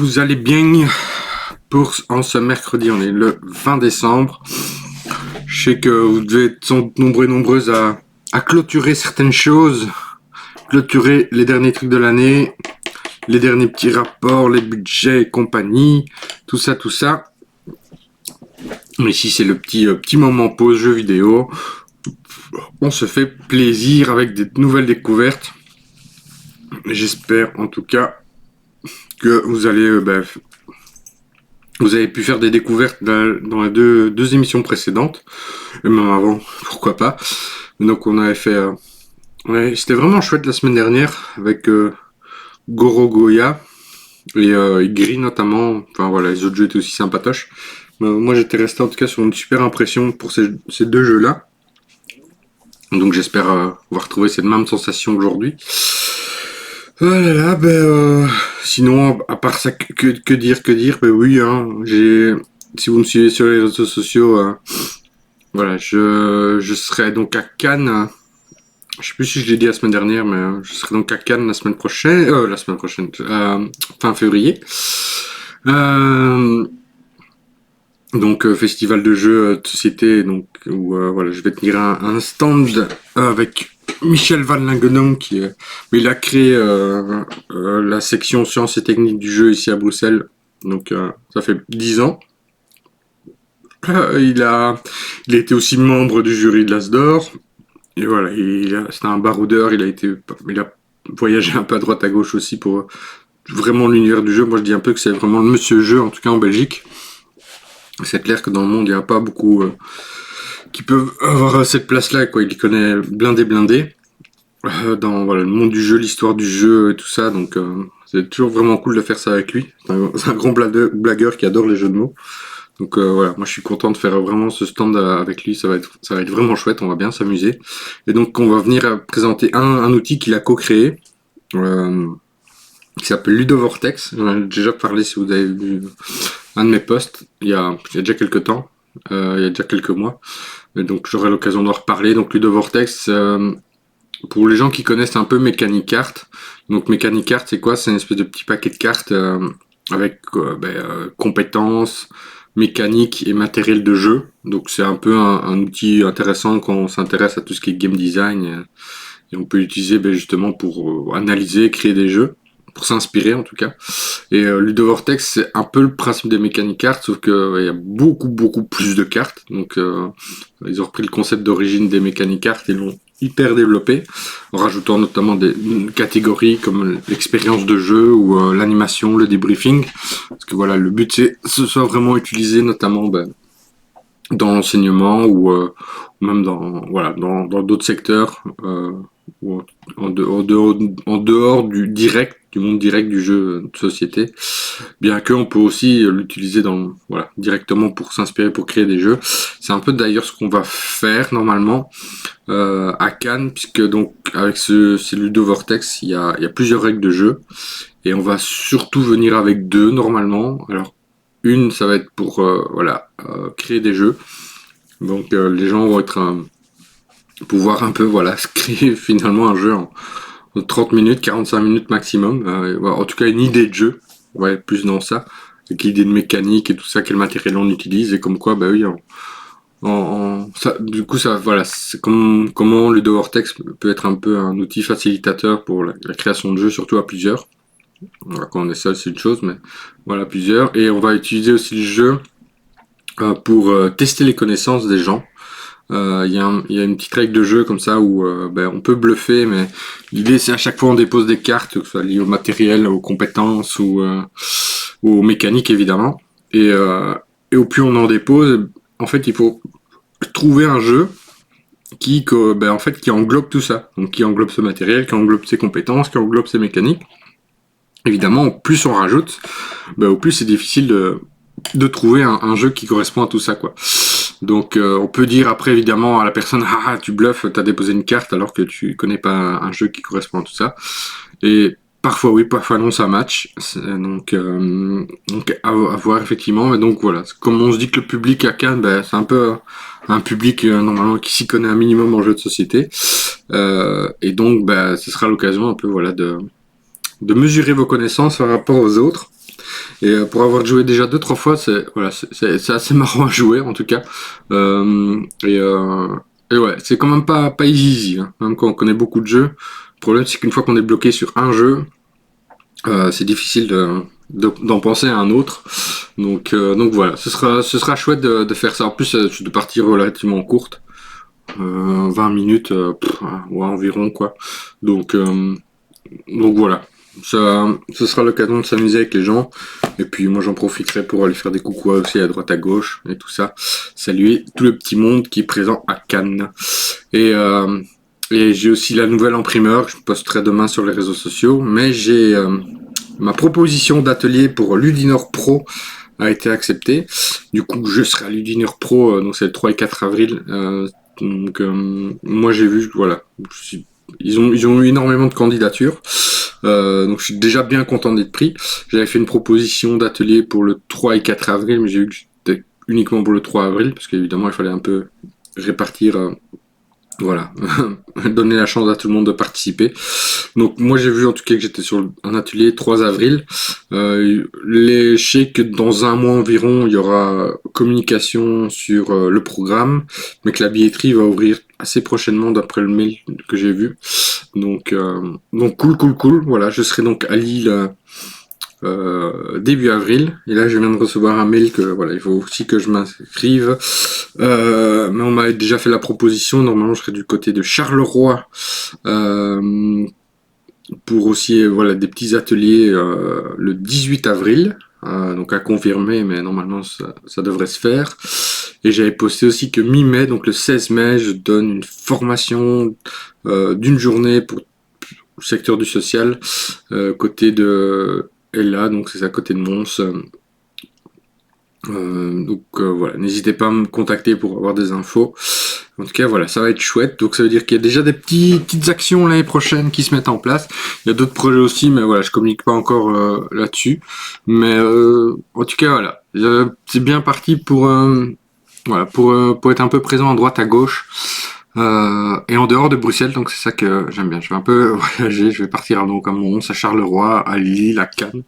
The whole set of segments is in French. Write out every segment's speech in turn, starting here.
Vous allez bien en ce mercredi, on est le 20 décembre. Je sais que vous devez être sont nombreux et nombreuses à clôturer certaines choses, clôturer les derniers trucs de l'année, les derniers petits rapports, les budgets et compagnie, tout ça, tout ça. Mais ici, c'est le petit moment pause jeu vidéo. On se fait plaisir avec des nouvelles découvertes. J'espère en tout cas que vous allez vous avez pu faire des découvertes dans les deux émissions précédentes, et même avant, pourquoi pas. Donc on avait fait, c'était vraiment chouette la semaine dernière avec Gorogoya et Gris notamment. Enfin voilà, les autres jeux étaient aussi sympatoches. Moi j'étais resté en tout cas sur une super impression pour ces deux jeux-là. Donc j'espère avoir retrouvé cette même sensation aujourd'hui. Oh là là, sinon, à part ça, que dire, oui, hein, si vous me suivez sur les réseaux sociaux, voilà, je serai donc à Cannes, je sais plus si je l'ai dit la semaine dernière, mais je serai donc à Cannes la semaine prochaine, fin février. Donc festival de jeux de société, donc où voilà, je vais tenir un stand avec Michel Van Langenum mais il a créé la section sciences et techniques du jeu ici à Bruxelles. Donc ça fait 10 ans. Il a été aussi membre du jury de l'Asdor. Et voilà, c'était un baroudeur. Il a voyagé un peu à droite à gauche aussi pour vraiment l'univers du jeu. Moi je dis un peu que c'est vraiment le monsieur jeu, en tout cas en Belgique. C'est clair que dans le monde, il n'y a pas beaucoup qui peuvent avoir cette place-là, quoi. Il connaît blindé dans voilà, le monde du jeu, l'histoire du jeu et tout ça. Donc c'est toujours vraiment cool de faire ça avec lui. C'est un grand blagueur qui adore les jeux de mots. Donc voilà, moi je suis content de faire vraiment ce stand avec lui. Ça va être vraiment chouette. On va bien s'amuser. Et donc on va venir présenter un outil qu'il a co-créé. Qui s'appelle Ludovortex. J'en ai déjà parlé si vous avez vu un de mes posts il y a déjà quelques temps, il y a déjà quelques mois. Et donc j'aurai l'occasion d'en reparler. Donc Ludovortex, pour les gens qui connaissent un peu Mechanic Art. Donc Mechanic Art, c'est quoi? C'est une espèce de petit paquet de cartes avec compétences, mécaniques et matériel de jeu. Donc c'est un peu un outil intéressant quand on s'intéresse à tout ce qui est game design. Et on peut l'utiliser justement pour analyser, créer des jeux, pour s'inspirer en tout cas. Et Ludovortex, c'est un peu le principe des Mechanic Art, sauf que il y a beaucoup plus de cartes. Donc ils ont repris le concept d'origine des Mechanic Art et l'ont hyper développé, en rajoutant notamment des catégories comme l'expérience de jeu ou l'animation, le debriefing. Parce que voilà, le but c'est que ce soit vraiment utilisé notamment dans l'enseignement ou même dans d'autres secteurs ou en dehors du monde direct du jeu de société, bien qu'on peut aussi l'utiliser directement pour s'inspirer, pour créer des jeux. C'est un peu d'ailleurs ce qu'on va faire normalement à Cannes, puisque donc avec ces Ludovortex, il y a plusieurs règles de jeu et on va surtout venir avec deux normalement. Alors une, ça va être pour créer des jeux. Donc les gens vont pouvoir un peu créer finalement un jeu en 30 minutes, 45 minutes maximum. En tout cas une idée de jeu, ouais, plus dans ça, avec l'idée de mécanique et tout ça, quel matériel on utilise et comme quoi oui, du coup ça voilà, c'est comment Ludovortex peut être un peu un outil facilitateur pour la création de jeux, surtout à plusieurs. Voilà, quand on est seul c'est une chose, mais voilà, plusieurs. Et on va utiliser aussi le jeu pour tester les connaissances des gens. Il y a une petite règle de jeu comme ça où on peut bluffer, mais l'idée c'est à chaque fois on dépose des cartes, que ce soit liées au matériel, aux compétences ou aux mécaniques évidemment. Et au plus on en dépose, en fait il faut trouver un jeu qui englobe tout ça. Donc qui englobe ce matériel, qui englobe ses compétences, qui englobe ses mécaniques. Évidemment, au plus on rajoute, au plus c'est difficile de trouver un jeu qui correspond à tout ça, quoi. Donc on peut dire après évidemment à la personne tu bluffes, t'as déposé une carte alors que tu connais pas un jeu qui correspond à tout ça. Et parfois oui, parfois non, ça match. Donc à voir effectivement. Mais donc voilà, comme on se dit que le public à Cannes, c'est un peu un public normalement qui s'y connaît un minimum en jeu de société. Et donc ce sera l'occasion un peu de mesurer vos connaissances par rapport aux autres. Et pour avoir joué déjà 2-3 fois, c'est voilà, c'est assez marrant à jouer en tout cas. Euh, et, euh, et ouais, c'est quand même pas easy, hein, même quand on connaît beaucoup de jeux. Le problème c'est qu'une fois qu'on est bloqué sur un jeu, c'est difficile d'en penser à un autre. Donc voilà, ce sera chouette de faire ça. En plus, c'est de partie relativement courte, 20 minutes, ouais, environ quoi. Donc euh, donc voilà, ce sera l'occasion de s'amuser avec les gens. Et puis moi j'en profiterai pour aller faire des coucou aussi à droite à gauche et tout ça. Saluer tout le petit monde qui est présent à Cannes. Et, euh, et j'ai aussi la nouvelle imprimeur que je posterai demain sur les réseaux sociaux. Mais j'ai ma proposition d'atelier pour Ludinor Pro a été acceptée. Du coup je serai à Ludinor Pro, donc c'est le 3 et 4 avril. Moi j'ai vu, voilà, ils ont eu énormément de candidatures. Donc je suis déjà bien content d'être pris. J'avais fait une proposition d'atelier pour le 3 et 4 avril, mais j'ai vu que c'était uniquement pour le 3 avril, parce qu'évidemment il fallait un peu répartir, voilà, donner la chance à tout le monde de participer. Donc moi j'ai vu en tout cas que j'étais sur un atelier 3 avril. Je sais que dans un mois environ il y aura communication sur le programme, mais que la billetterie va ouvrir assez prochainement d'après le mail que j'ai vu. Donc cool. Voilà, je serai donc à Lille début avril. Et là, je viens de recevoir un mail que voilà, il faut aussi que je m'inscrive. Mais on m'avait déjà fait la proposition. Normalement, je serai du côté de Charleroi pour aussi voilà des petits ateliers le 18 avril. Donc à confirmer, mais normalement ça devrait se faire. Et j'avais posté aussi que mi-mai, donc le 16 mai, je donne une formation d'une journée pour le secteur du social, côté de Ella, donc c'est à côté de Mons. Voilà, n'hésitez pas à me contacter pour avoir des infos. En tout cas, voilà, ça va être chouette. Donc ça veut dire qu'il y a déjà des petites actions l'année prochaine qui se mettent en place. Il y a d'autres projets aussi, mais voilà, je communique pas encore là-dessus. Mais en tout cas, voilà, c'est bien parti pour voilà pour être un peu présent à droite à gauche. Et en dehors de Bruxelles, donc c'est ça que j'aime bien. Je vais un peu voyager, je vais partir donc à Mons, à Charleroi, à Lille, à Cannes.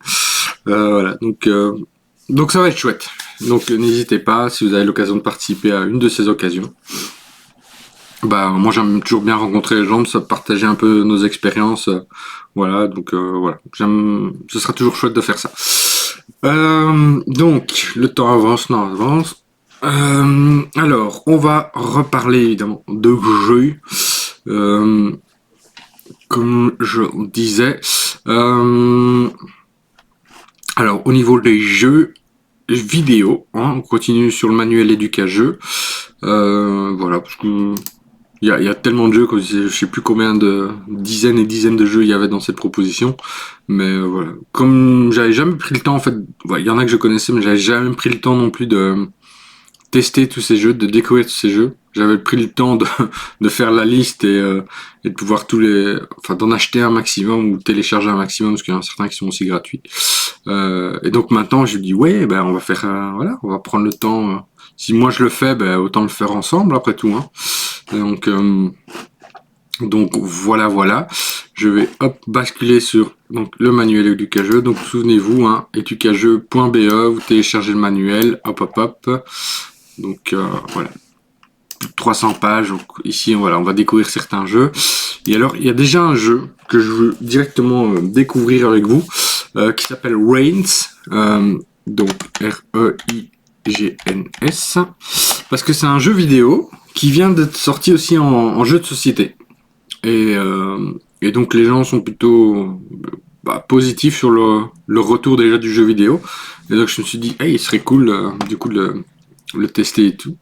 Voilà, donc ça va être chouette. Donc n'hésitez pas si vous avez l'occasion de participer à une de ces occasions. Bah moi j'aime toujours bien rencontrer les gens, ça partager un peu nos expériences. Voilà, donc voilà, ce sera toujours chouette de faire ça. Donc le temps avance. Alors, on va reparler évidemment de jeux. Comme je disais, alors au niveau des jeux vidéo, hein, on continue sur le manuel Educa-jeux. Voilà, parce que il y a tellement de jeux que je sais plus combien de dizaines et dizaines de jeux il y avait dans cette proposition. Mais voilà, comme j'avais jamais pris le temps en fait, il y en a que je connaissais, mais j'avais jamais pris le temps non plus de tester tous ces jeux, de découvrir tous ces jeux. J'avais pris le temps de faire la liste et de pouvoir d'en acheter un maximum ou télécharger un maximum parce qu'il y en a certains qui sont aussi gratuits. Et donc maintenant je dis ouais, ben on va faire, voilà, on va prendre le temps. Si moi je le fais, ben autant le faire ensemble après tout. Hein. Donc voilà. Je vais basculer sur donc le manuel Educa-jeux. Donc souvenez-vous, hein, educajeux.be, vous téléchargez le manuel, hop. Donc voilà, 300 pages. Donc, ici, voilà, on va découvrir certains jeux. Et alors, il y a déjà un jeu que je veux directement découvrir avec vous, qui s'appelle Reigns. Donc REIGNS. Parce que c'est un jeu vidéo qui vient d'être sorti aussi en jeu de société. Et donc les gens sont plutôt positifs sur le retour déjà du jeu vidéo. Et donc je me suis dit, hey, il serait cool du coup de le tester et tout.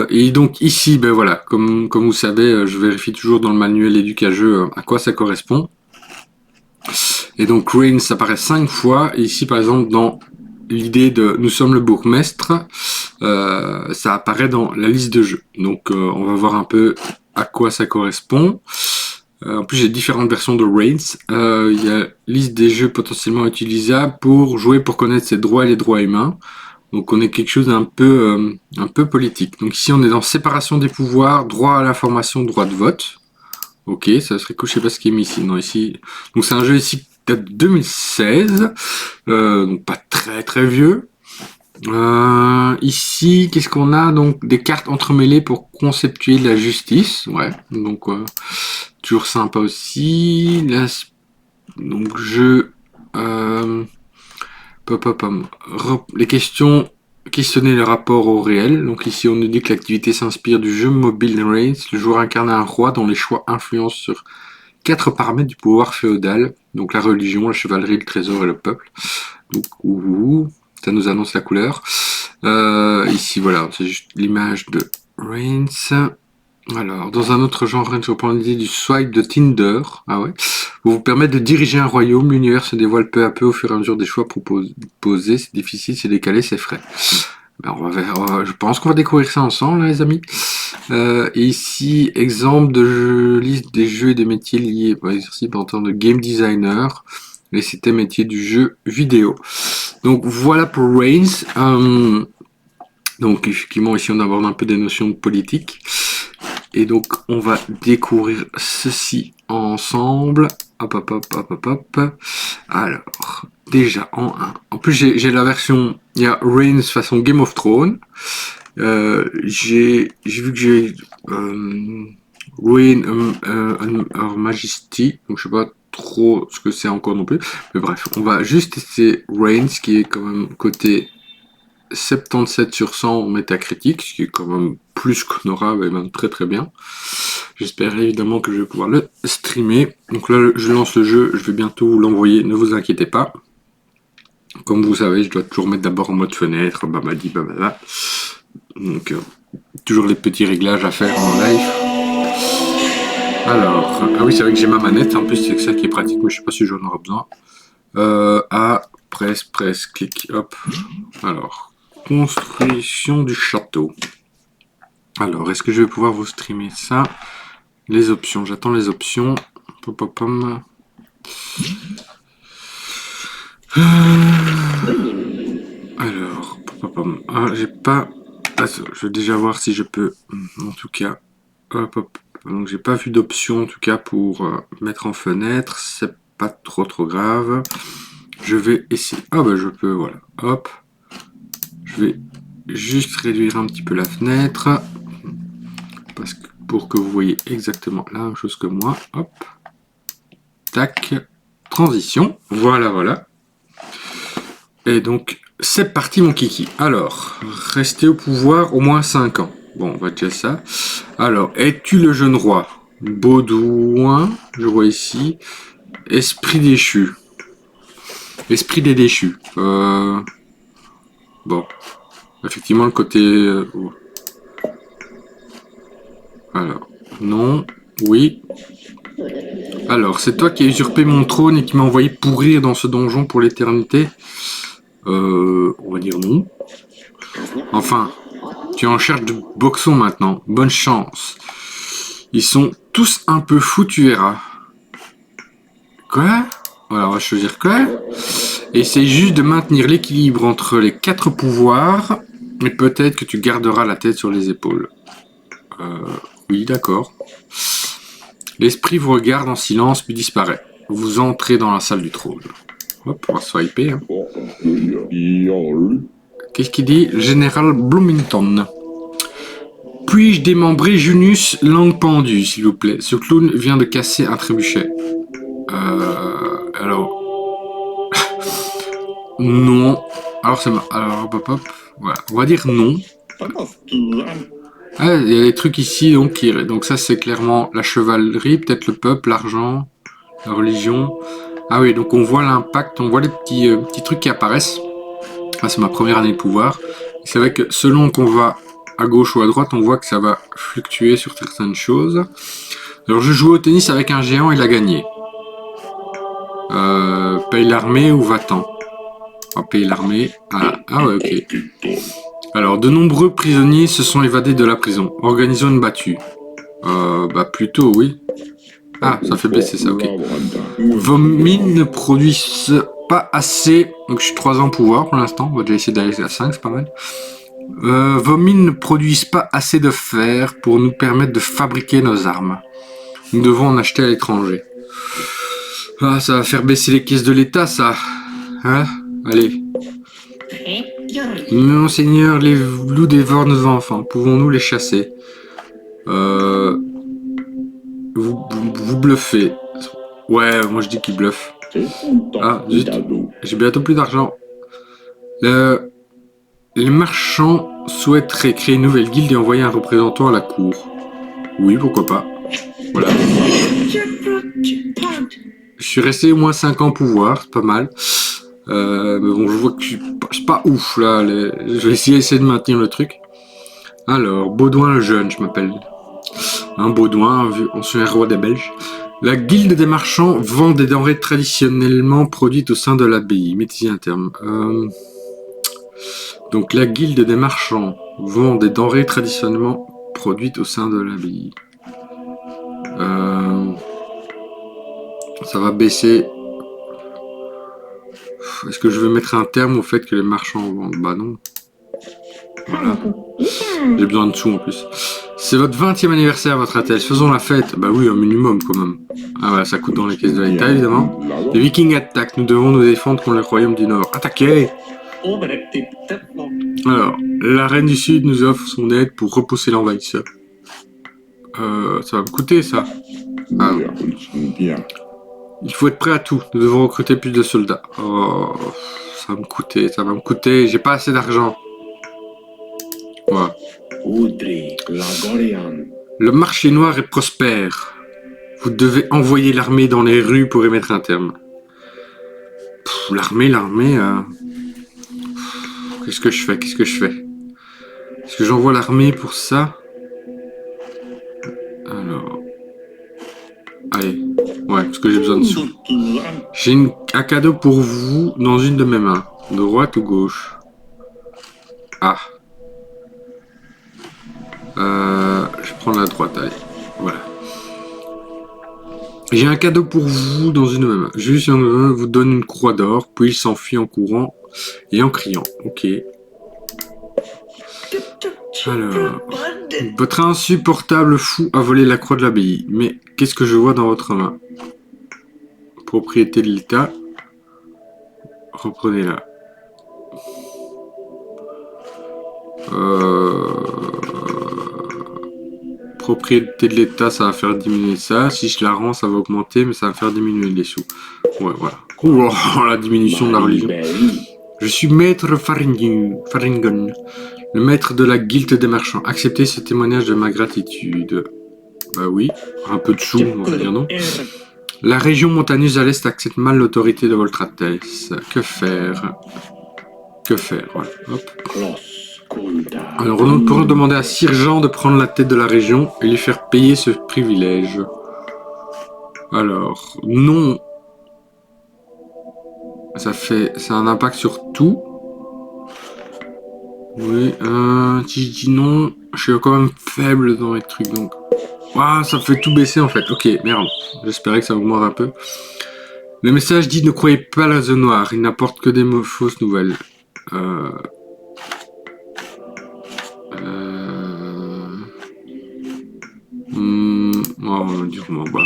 Et donc ici, ben voilà, comme vous savez, je vérifie toujours dans le manuel Educa-jeux à quoi ça correspond. Et donc Reigns ça apparaît 5 fois. Et ici par exemple dans l'idée de nous sommes le bourgmestre, ça apparaît dans la liste de jeux. Donc on va voir un peu à quoi ça correspond. En plus j'ai différentes versions de Reigns. Il y a liste des jeux potentiellement utilisables pour jouer pour connaître ses droits et les droits humains. Donc on est quelque chose d'un peu politique. Donc ici on est dans séparation des pouvoirs, droit à l'information, droit de vote. Ok, ça serait cool, je sais pas ce qui est mis ici. Non, ici. Donc c'est un jeu ici date de 2016, donc pas très très vieux. Ici, qu'est-ce qu'on a? Donc des cartes entremêlées pour conceptuer la justice, ouais. Donc toujours sympa aussi. Là, donc les questions. Questionner le rapport au réel. Donc ici, on nous dit que l'activité s'inspire du jeu mobile Reigns. Le joueur incarne un roi dont les choix influencent sur 4 paramètres du pouvoir féodal. Donc la religion, la chevalerie, le trésor et le peuple. Donc, ça nous annonce la couleur. Ici, voilà, c'est juste l'image de Reigns. Alors, dans un autre genre, Reigns reprend l'idée du swipe de Tinder. Ah ouais. Vous permettre de diriger un royaume. L'univers se dévoile peu à peu au fur et à mesure des choix proposés. C'est difficile, c'est décalé, c'est frais. Ben, je pense qu'on va découvrir ça ensemble, là, les amis. Et ici, exemple de liste des jeux et des métiers liés par l'exercice en tant que game designer. Et c'était métier du jeu vidéo. Donc voilà pour Reigns. Donc effectivement, ici on aborde un peu des notions de politique. Et donc on va découvrir ceci ensemble. Hop, hop, hop, hop, hop, hop. Alors, déjà en 1. En plus j'ai la version, il y a Reigns façon Game of Thrones. J'ai vu que j'ai Reign Her Majesty, donc je sais pas trop ce que c'est encore non plus, mais bref, on va juste tester Reigns qui est quand même côté 77 sur 100 en métacritique, ce qui est quand même plus qu'honorable et même très très bien. J'espère évidemment que je vais pouvoir le streamer. Donc là, je lance le jeu, je vais bientôt vous l'envoyer, ne vous inquiétez pas. Comme vous savez, je dois toujours mettre d'abord en mode fenêtre, babadi babada. Donc, toujours les petits réglages à faire en live. Alors, ah oui, c'est vrai que j'ai ma manette, en plus c'est ça qui est pratique, mais je sais pas si j'en aurai besoin. Presse, clic, hop. Alors, construction du château. Alors, est-ce que je vais pouvoir vous streamer ça? Les options, j'attends les options. Pom. Alors, j'ai pas... Attends, je vais déjà voir si je peux... En tout cas... Hop. Donc j'ai pas vu d'option en tout cas pour mettre en fenêtre. C'est pas trop grave. Je vais essayer... Ah bah je peux, voilà. Hop. Je vais juste réduire un petit peu la fenêtre. Parce que pour que vous voyez exactement la même chose que moi. Hop. Tac. Transition. Voilà. Et donc, c'est parti mon kiki. Alors, rester au pouvoir au moins 5 ans. Bon, on va dire ça. Alors, es-tu le jeune roi? Baudouin, je vois ici. Esprit déchu. Esprit des déchus. Bon. Effectivement, le côté... Alors, non. Oui. Alors, c'est toi qui as usurpé mon trône et qui m'as envoyé pourrir dans ce donjon pour l'éternité. On va dire non. Enfin, tu es en charge de Boxon maintenant. Bonne chance. Ils sont tous un peu fous, tu verras. Quoi? Voilà, on va choisir quoi? Essaye juste de maintenir l'équilibre entre les 4 pouvoirs, et peut-être que tu garderas la tête sur les épaules. Oui, d'accord. L'esprit vous regarde en silence puis disparaît. Vous entrez dans la salle du trône. Hop, on va swiper. Hein. Qu'est-ce qu'il dit? Général Bloomington. Puis-je démembrer Junius, langue pendue, s'il vous plaît? Ce clown vient de casser un trébuchet. Alors... non. Alors, hop. Voilà. On va dire non. Ah, il y a des trucs ici, donc ça c'est clairement la chevalerie, peut-être le peuple, l'argent, la religion. Ah oui, donc on voit l'impact, on voit les petits trucs qui apparaissent. Ah, c'est ma première année de pouvoir. C'est vrai que selon qu'on va à gauche ou à droite, on voit que ça va fluctuer sur certaines choses. Alors je joue au tennis avec un géant, il a gagné. Paye l'armée ou va-t'en? On va payer l'armée. Ah ouais, ok. Alors, de nombreux prisonniers se sont évadés de la prison. Organisons une battue. Bah plutôt, oui. Ah, ça fait baisser ça, ok. Vos mines ne produisent pas assez... Donc je suis 3 ans pouvoir pour l'instant. On va déjà essayer d'aller à 5, c'est pas mal. Vos mines ne produisent pas assez de fer pour nous permettre de fabriquer nos armes. Nous devons en acheter à l'étranger. Ah, ça va faire baisser les caisses de l'État, ça. Hein? Allez. Monseigneur, les loups dévorent nos enfants. Pouvons-nous les chasser? Vous bluffez. Ouais, moi je dis qu'il bluffe. Ah, zut. J'ai bientôt plus d'argent. Les marchands souhaiteraient créer une nouvelle guilde et envoyer un représentant à la cour. Oui, pourquoi pas. Voilà. Je suis resté au moins 5 ans au pouvoir, c'est pas mal. Mais bon, je vois que je suis pas ouf là. Je vais essayer de maintenir le truc. Alors, Baudouin le jeune, je m'appelle. Baudouin, ancien roi des Belges. La guilde des marchands vend des denrées traditionnellement produites au sein de l'abbaye. Mettez-y un terme. Donc la guilde des marchands vend des denrées traditionnellement produites au sein de l'abbaye. Ça va baisser. Est-ce que je vais mettre un terme au fait que les marchands vendent? Bah non. Voilà. J'ai besoin de sous en plus. C'est votre 20e anniversaire, votre Altesse. Faisons la fête. Bah oui, un minimum quand même. Ah ouais, ça coûte dans les caisses de l'État évidemment. Les Vikings attaquent. Nous devons nous défendre contre le royaume du Nord. Attaquez! Alors, la reine du Sud nous offre son aide pour repousser l'envahisseur. Ça va me coûter ça. Ah. Il faut être prêt à tout. Nous devons recruter plus de soldats. Oh, ça va me coûter. J'ai pas assez d'argent. Voilà. Le marché noir est prospère. Vous devez envoyer l'armée dans les rues pour y mettre un terme. L'armée. Qu'est-ce que je fais? Est-ce que j'envoie l'armée pour ça? Alors... Allez. Ouais, parce que j'ai besoin de sous. J'ai un cadeau pour vous dans une de mes mains. Droite ou gauche? Ah. Je prends la droite, allez. Voilà. J'ai un cadeau pour vous dans une de mes mains. Juste un vous donne une croix d'or, puis il s'enfuit en courant et en criant. Ok. Alors, votre insupportable fou a volé la croix de l'abbaye. Mais qu'est-ce que je vois dans votre main? Propriété de l'État. Reprenez-la. Propriété de l'État, ça va faire diminuer ça. Si je la rends, ça va augmenter, mais ça va faire diminuer les sous. Ouais, voilà. Oh, la diminution de la religion. Je suis maître Faringen, le maître de la guilde des marchands. Acceptez ce témoignage de ma gratitude. Bah oui, un peu de sous, on va dire non. La région montagneuse à l'est accepte mal l'autorité de votre Altesse. Que faire? Voilà. Hop. Alors, nous pourrons demander à Sir Jean de prendre la tête de la région et lui faire payer ce privilège. Alors, non. Ça a un impact sur tout. Oui, si je dis non, je suis quand même faible dans les trucs, donc... Ah, ça fait tout baisser en fait. Ok, merde. J'espérais que ça augmente un peu. Le message dit ne croyez pas la zone noire, il n'apporte que des fausses nouvelles. Oh, durement bas.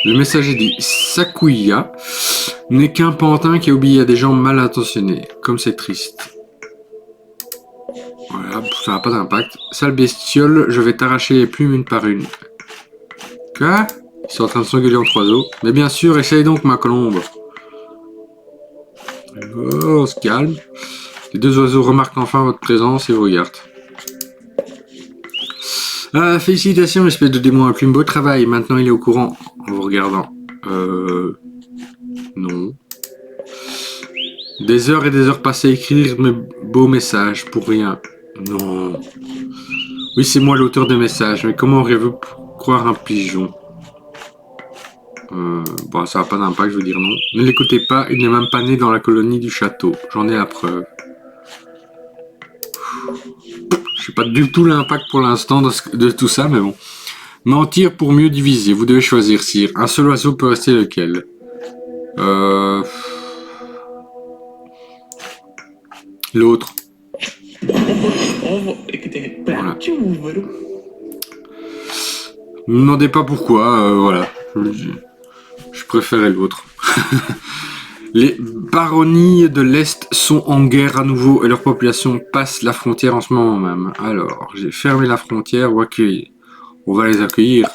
Le messager dit Sakuya n'est qu'un pantin qui obéit à des gens mal intentionnés. Comme c'est triste. Voilà, ça n'a pas d'impact. Sale bestiole, je vais t'arracher les plumes une par une. Quoi? Ils sont en train de s'engueuler entre oiseaux. Mais bien sûr, essaye donc ma colombe. Oh, on se calme. Les deux oiseaux remarquent enfin votre présence et vous regardent. Ah, félicitations, espèce de démon à plume. Beau travail. Maintenant, il est au courant en vous regardant. Non. Des heures et des heures passées à écrire mes beaux messages pour rien. Non. Oui, c'est moi l'auteur des messages, mais comment auriez-vous croire un pigeon? Bon, ça n'a pas d'impact, je veux dire non. Ne l'écoutez pas, il n'est même pas né dans la colonie du château. J'en ai la preuve. Je sais pas du tout l'impact pour l'instant de tout ça, mais bon. Mentir pour mieux diviser. Vous devez choisir, sire. Un seul oiseau peut rester lequel? L'autre. Voilà. Ne me demandez pas pourquoi, voilà. Je préférais l'autre. Les baronnies de l'Est sont en guerre à nouveau et leur population passe la frontière en ce moment même. Alors, j'ai fermé la frontière ou accueillir. On va les accueillir.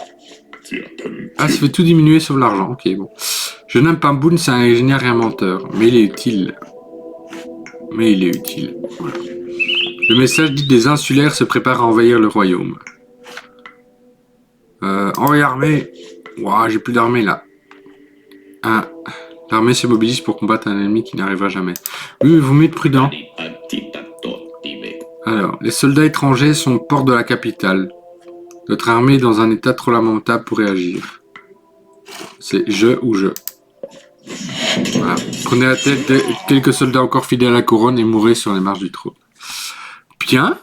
Ah, ça fait tout diminuer sauf l'argent. Ok, bon. Je n'aime pas Boone, c'est un ingénieur et un menteur. Mais il est utile. Voilà. Le message dit des insulaires se préparent à envahir le royaume. Envoyez l'armée. Ouah, j'ai plus d'armée là. Ah. L'armée se mobilise pour combattre un ennemi qui n'arrivera jamais. Oui, vous m'êtes prudent. Alors, les soldats étrangers sont aux portes de la capitale. Notre armée est dans un état trop lamentable pour réagir. C'est je ou je. Voilà. Prenez la tête de quelques soldats encore fidèles à la couronne et mourrez sur les marches du trône. Bien.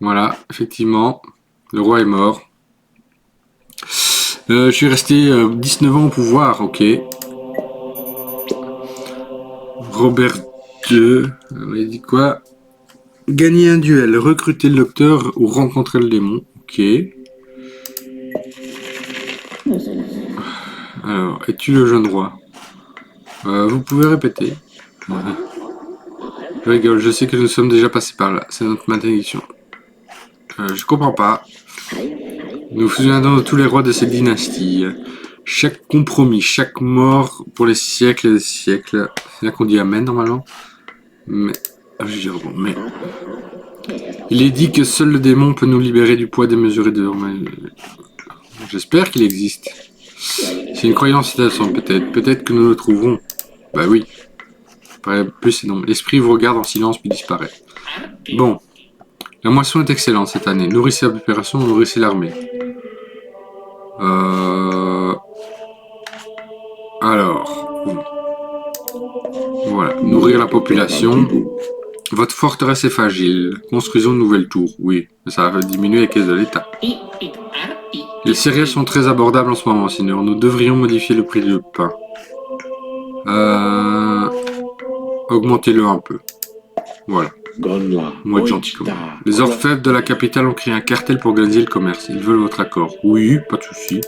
Voilà, effectivement. Le roi est mort. Je suis resté 19 ans au pouvoir, ok. Robert II, il dit quoi? Gagner un duel, recruter le docteur ou rencontrer le démon, ok. Alors, es-tu le jeune roi? Vous pouvez répéter. Je rigole, je sais que nous sommes déjà passés par là, c'est notre malédiction. Je comprends pas. Nous fusionnons tous les rois de cette dynastie. Chaque compromis, chaque mort pour les siècles et des siècles. C'est là qu'on dit amen normalement. Mais. Mais. Il est dit que seul le démon peut nous libérer du poids démesuré de J'espère qu'il existe. C'est une croyance innocente peut-être. Peut-être que nous le trouverons. Bah oui. Plus c'est non. L'esprit vous regarde en silence puis disparaît. Bon. La moisson est excellente cette année. Nourrissez la population, nourrissez l'armée. Alors. Voilà. Nourrir la population. Votre forteresse est fragile. Construisons une nouvelle tour. Oui. Mais ça va diminuer les caisses de l'État. Les céréales sont très abordables en ce moment, Seigneur. Nous devrions modifier le prix du pain. Augmentez-le un peu. Voilà. Moi être gentil comme ça. Les orfèvres de la capitale ont créé un cartel pour organiser le commerce. Ils veulent votre accord. Oui, pas de souci.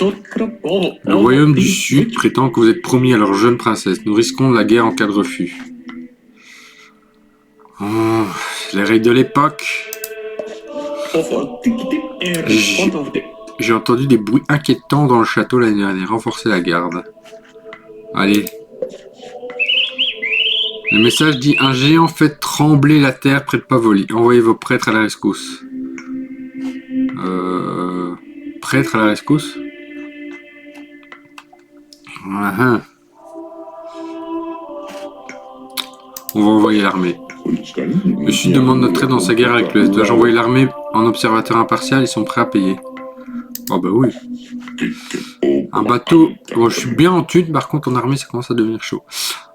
Le royaume du Sud prétend que vous êtes promis à leur jeune princesse. Nous risquons la guerre en cas de refus. Oh, les règles de l'époque. J'ai entendu des bruits inquiétants dans le château l'année dernière. Renforcez la garde. Allez. Le message dit: un géant fait trembler la terre près de Pavoli. Envoyez vos prêtres à la rescousse. Prêtres à la rescousse? On va envoyer l'armée. Le Sud demande notre aide dans sa guerre avec l'Ouest. Dois-je envoyer l'armée en observateur impartial? Ils sont prêts à payer. Oh bah oui. Un bateau... Bon, je suis bien en thune, par contre en armée ça commence à devenir chaud.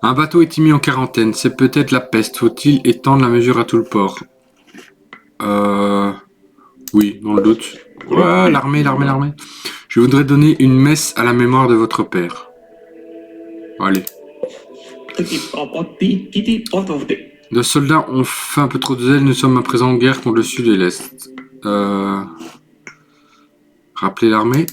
Un bateau est mis en quarantaine. C'est peut-être la peste. Faut-il étendre la mesure à tout le port? Oui, dans le doute. Ouais, l'armée. Je voudrais donner une messe à la mémoire de votre père. Allez. Nos soldats ont fait un peu trop de zèle. Nous sommes à présent en guerre contre le Sud et l'Est. Rappelez l'armée.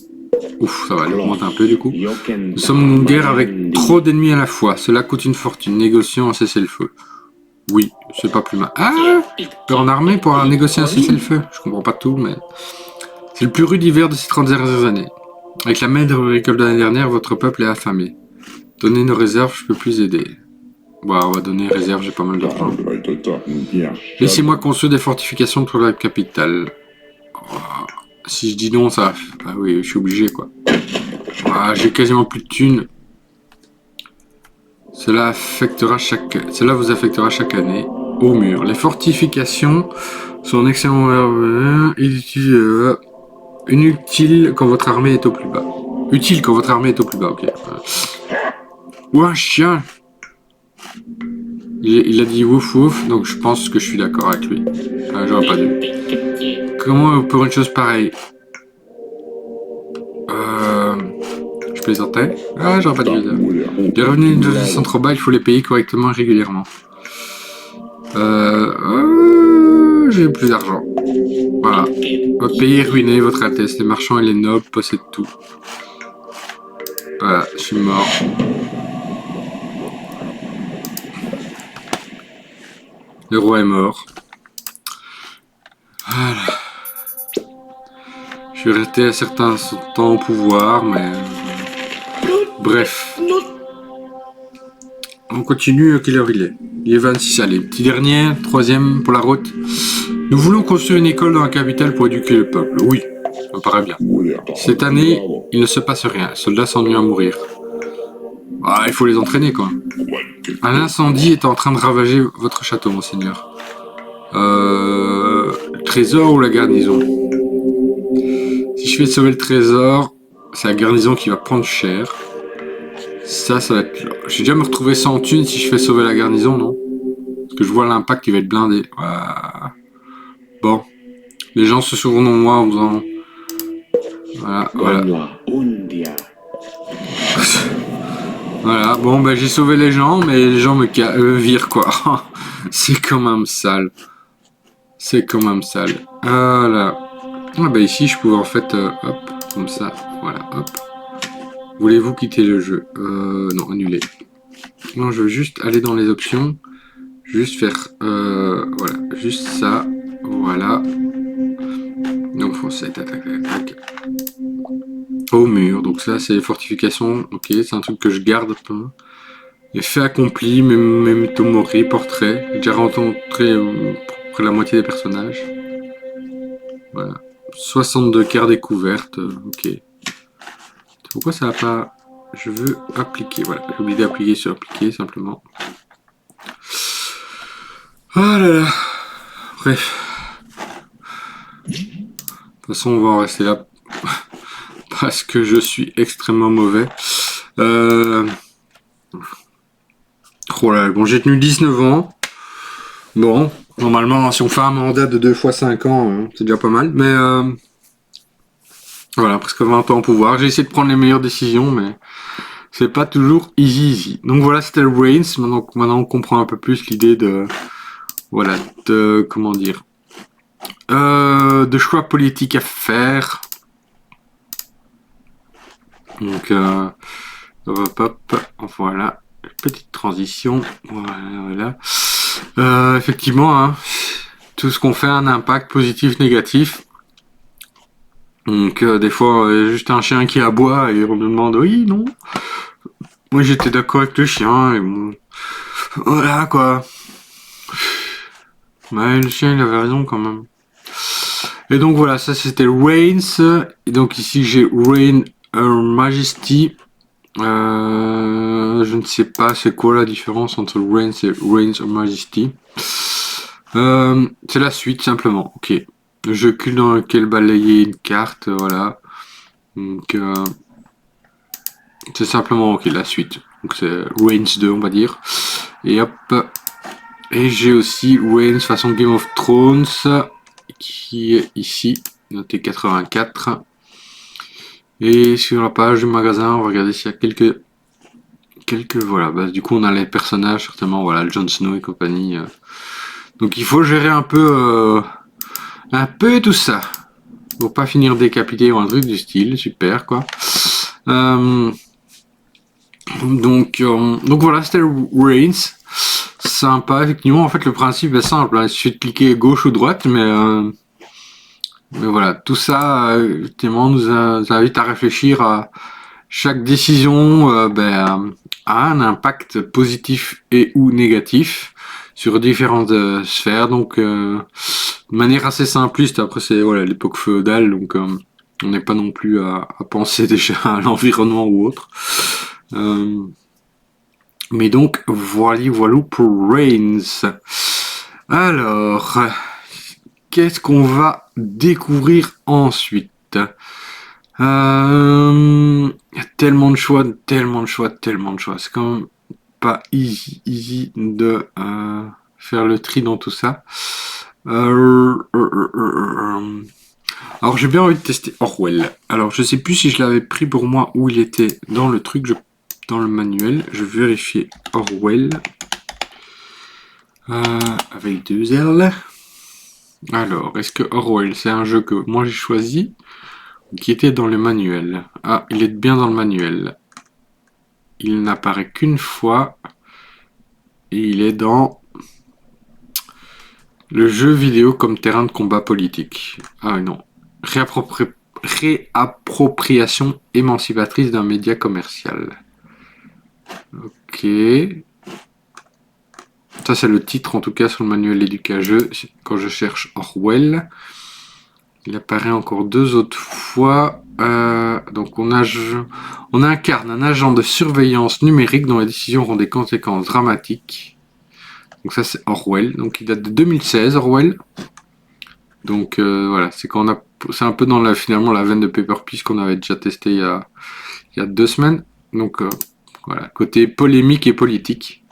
Ouf, ça va, elle augmente un peu du coup. Nous sommes en guerre avec trop d'ennemis à la fois. Cela coûte une fortune. Négocions un cessez-le-feu. Oui, c'est pas plus mal. Ah, en armée pour négocier un cessez-le-feu. Je comprends pas tout, mais... C'est le plus rude hiver de ces 30 dernières années. Avec la maigre récolte de l'année dernière, votre peuple est affamé. Donnez nos réserves, je peux plus aider. Bon, on va donner réserve, j'ai pas mal d'argent. Laissez-moi construire des fortifications pour la capitale. Oh, si je dis non, ça... Bah oui, je suis obligé, quoi. Oh, j'ai quasiment plus de thunes. Cela vous affectera chaque année. Au mur. Les fortifications sont excellents. Inutile quand votre armée est au plus bas. Utile quand votre armée est au plus bas, ok. Ou un chien. Il a dit wouf wouf, donc je pense que je suis d'accord avec lui. J'aurais pas dû. Comment pour une chose pareille? Je plaisantais. Ah, j'aurais pas dû. Les revenus de sont trop bas, il faut les payer correctement et régulièrement. j'ai plus d'argent. Voilà. Votre pays est ruiné, votre Altesse. Les marchands et les nobles possèdent tout. Voilà, je suis mort. Le roi est mort. Voilà. Je suis resté un certain temps au pouvoir, mais... Bref. On continue, quelle heure il est? Il est 26, allez. Petit dernier, troisième pour la route. Nous voulons construire une école dans la capitale pour éduquer le peuple. Oui, ça me paraît bien. Cette année, il ne se passe rien. Les soldats s'ennuient à mourir. Ah, il faut les entraîner, quoi. Un incendie est en train de ravager votre château, monseigneur. Le trésor ou la garnison? Si je fais sauver le trésor, c'est la garnison qui va prendre cher. Ça va être... Je vais déjà me retrouver sans thunes si je fais sauver la garnison, non? Parce que je vois l'impact qui va être blindé. Bon. Les gens se souviendront de moi en faisant... Voilà. Voilà, bon, ben j'ai sauvé les gens, mais les gens me virent, quoi. C'est quand même sale. C'est quand même sale. Voilà. Ah, ben ici, je pouvais en fait... hop, comme ça. Voilà, hop. Voulez-vous quitter le jeu? Non, annuler. Non, je veux juste aller dans les options. Juste faire... voilà, juste ça. Voilà. Donc, faut tac. Au mur. Donc ça, c'est fortification. Ok, c'est un truc que je garde un peu. Effet accompli, Memtomori, portrait. J'ai déjà rencontré près la moitié des personnages. Voilà. 62 cartes découvertes. Ok. Pourquoi ça va pas... Je veux appliquer. Voilà, j'ai oublié d'appliquer sur appliquer, simplement. Oh là là. Bref. De toute façon, on va en rester là. Parce que je suis extrêmement mauvais. Oh là, bon, j'ai tenu 19 ans. Bon, normalement, si on fait un mandat de 2 fois 5 ans, c'est déjà pas mal. Mais voilà, presque 20 ans au pouvoir. J'ai essayé de prendre les meilleures décisions, mais c'est pas toujours easy. Donc voilà, c'était le Reigns. Maintenant, on comprend un peu plus l'idée de... Voilà, de... Comment dire, de choix politiques à faire. Donc, hop, voilà, petite transition, voilà. Effectivement, hein, tout ce qu'on fait a un impact positif, négatif. Donc, des fois, il y a juste un chien qui aboie et on nous demande, oui, non. Moi, j'étais d'accord avec le chien et bon, voilà, quoi. Mais le chien, il avait raison quand même. Et donc, voilà, ça, c'était Reigns. Et donc, ici, j'ai Reign Her Majesty. Je ne sais pas c'est quoi la différence entre Reigns et Reigns of Majesty. C'est la suite simplement. Ok. Le jeu cul dans lequel balayer une carte, voilà. Donc c'est simplement ok la suite. Donc c'est Reigns 2 on va dire. Et hop. Et j'ai aussi Reigns façon Game of Thrones qui est ici, noté 84. Et sur la page du magasin, on va regarder s'il y a quelques voilà, bah, du coup on a les personnages certainement, voilà, Jon Snow et compagnie. Donc il faut gérer un peu tout ça pour pas finir décapité ou un truc du style, super quoi. Donc voilà, c'était Reigns. Sympa, effectivement, en fait le principe est simple, hein, il suffit de cliquer gauche ou droite, mais voilà, tout ça effectivement nous invite à réfléchir à chaque décision a un impact positif et ou négatif sur différentes sphères. Donc, de manière assez simpliste, après c'est voilà, l'époque féodale, donc on n'est pas non plus à penser déjà à l'environnement ou autre. Mais donc, voilà pour Reigns. Alors, qu'est-ce qu'on va découvrir ensuite? Il y a tellement de choix. C'est quand même pas easy de faire le tri dans tout ça. Alors j'ai bien envie de tester Orwell. Alors je sais plus si je l'avais pris pour moi ou il était dans le truc, dans le manuel. Je vais vérifier Orwell avec 2 L. Alors, est-ce que Orwell, c'est un jeu que moi j'ai choisi ou qui était dans le manuel? Ah, il est bien dans le manuel. Il n'apparaît qu'une fois et il est dans le jeu vidéo comme terrain de combat politique. Ah non. Réappropriation émancipatrice d'un média commercial. Ok. Ça, c'est le titre, en tout cas, sur le manuel éduca-jeu. Quand je cherche Orwell, il apparaît encore deux autres fois. Donc, on incarne un agent de surveillance numérique dont les décisions auront des conséquences dramatiques. Donc, ça, c'est Orwell. Donc, il date de 2016, Orwell. Donc, voilà, c'est un peu dans finalement la veine de Paper Peace qu'on avait déjà testé il y a 2 semaines. Donc, voilà, côté polémique et politique.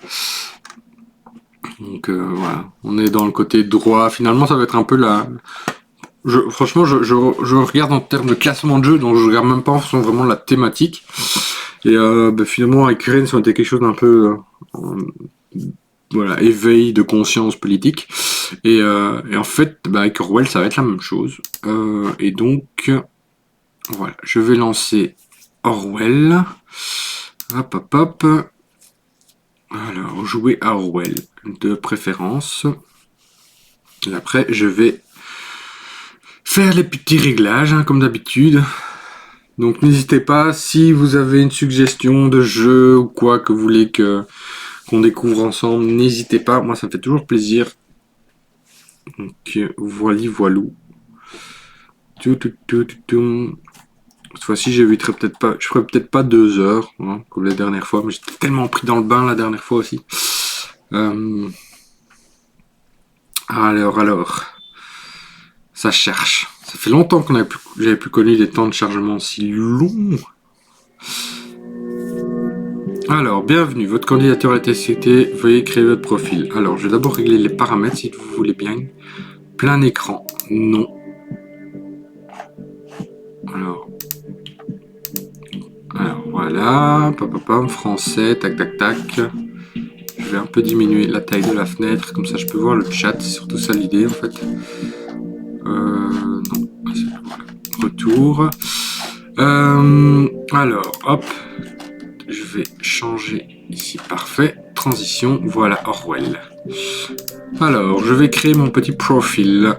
Donc voilà, on est dans le côté droit. Finalement, ça va être un peu franchement, je regarde en termes de classement de jeu, donc je regarde même pas en fonction vraiment de la thématique. Et finalement, avec Rennes, ça a été quelque chose d'un peu voilà, éveil de conscience politique. Et en fait, avec Orwell, ça va être la même chose. Et donc, voilà, je vais lancer Orwell. Hop, hop, hop. Alors, jouer à Orwell de préférence. Et après, je vais faire les petits réglages, hein, comme d'habitude. Donc, n'hésitez pas, si vous avez une suggestion de jeu ou quoi que vous voulez qu'on découvre ensemble, n'hésitez pas. Moi, ça me fait toujours plaisir. Donc, voilou. Cette fois-ci, je ferai peut-être pas 2 heures, hein, comme la dernière fois, mais j'étais tellement pris dans le bain la dernière fois aussi. Alors, ça cherche. Ça fait longtemps que j'avais plus connu des temps de chargement si longs. Alors, bienvenue, votre candidature a été acceptée, veuillez créer votre profil. Alors, je vais d'abord régler les paramètres si vous voulez bien. Plein écran, non. Alors voilà, français, tac tac tac. Je vais un peu diminuer la taille de la fenêtre, comme ça je peux voir le chat, c'est surtout ça l'idée en fait. Non, voilà. Retour. Alors, hop, je vais changer ici, parfait. Transition, voilà Orwell. Alors, je vais créer mon petit profil.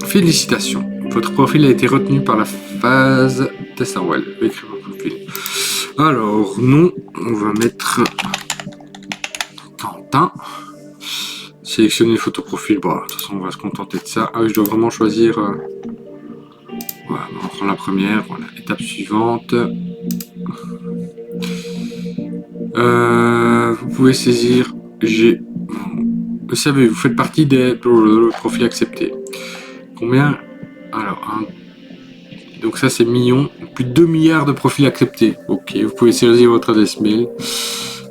Félicitations, votre profil a été retenu par la phase test Orwell. Je vais écrire mon profil. Alors, non, on va mettre Quentin. Sélectionner le photoprofil, bon, de toute façon, on va se contenter de ça. Ah oui, je dois vraiment choisir. Voilà, on prend la première, voilà, étape suivante. Vous pouvez saisir. Vous savez, vous faites partie des profils acceptés. Combien? Alors, donc ça c'est millions. Plus de 2 milliards de profils acceptés. Ok, vous pouvez saisir votre adresse mail.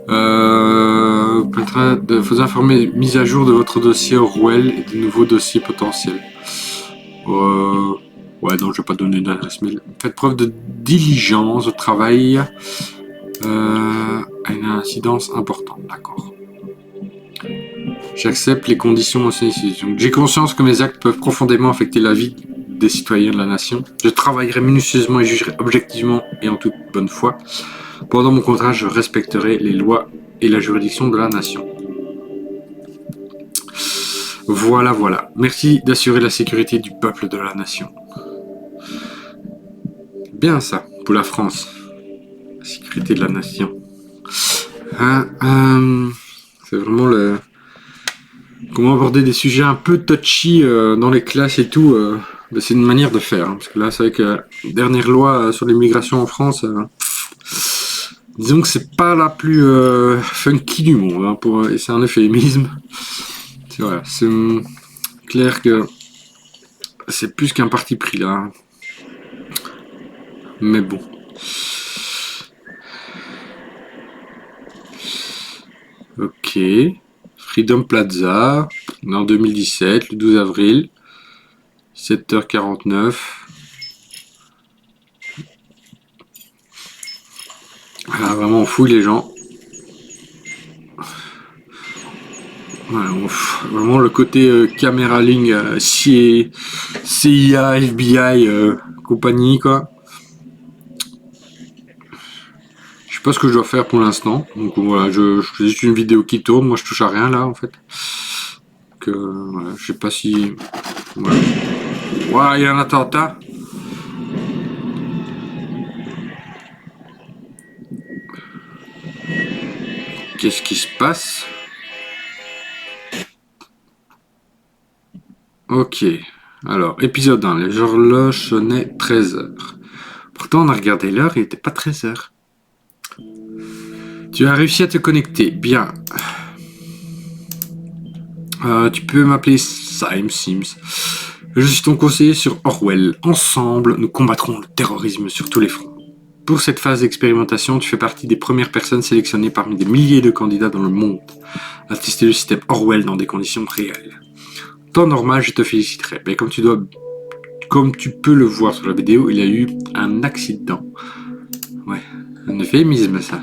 Permettra de vous informer mise à jour de votre dossier Orwell et de nouveaux dossiers potentiels. Ouais, non, je vais pas donner d'adresse mail. Faites preuve de diligence au travail à une incidence importante, d'accord. J'accepte les conditions aussi. J'ai conscience que mes actes peuvent profondément affecter la vie des citoyens de la nation. Je travaillerai minutieusement et jugerai objectivement et en toute bonne foi. Pendant mon contrat, je respecterai les lois et la juridiction de la nation. Voilà, voilà. Merci d'assurer la sécurité du peuple de la nation. Bien ça, pour la France. La sécurité de la nation. C'est vraiment comment aborder des sujets un peu touchy dans les classes et tout. C'est une manière de faire. Hein, parce que là, c'est vrai que la dernière loi sur l'immigration en France, disons que c'est pas la plus funky du monde. Hein, et c'est un euphémisme. Voilà, c'est clair que c'est plus qu'un parti pris là. Mais bon. Ok. Freedom Plaza, en 2017, le 12 avril, 7h49. Voilà, vraiment on fouille les gens. Ouais, vraiment le côté caméra ligne, CIA, FBI, compagnie, quoi. Je sais pas ce que je dois faire pour l'instant. Donc voilà, je fais juste une vidéo qui tourne. Moi, je touche à rien là, en fait. Que voilà, je sais pas si. Voilà. Ouais, il y a un attentat. Qu'est-ce qui se passe? Ok. Alors, épisode 1. Les horloges sonnaient 13 h. Pourtant, on a regardé l'heure, il n'était pas 13 h. Tu as réussi à te connecter. Bien. Tu peux m'appeler Sims. Je suis ton conseiller sur Orwell. Ensemble, nous combattrons le terrorisme sur tous les fronts. Pour cette phase d'expérimentation, tu fais partie des premières personnes sélectionnées parmi des milliers de candidats dans le monde à tester le système Orwell dans des conditions réelles. En temps normal, je te féliciterai, mais comme tu peux le voir sur la vidéo, il y a eu un accident. Ouais, un euphémisme ça.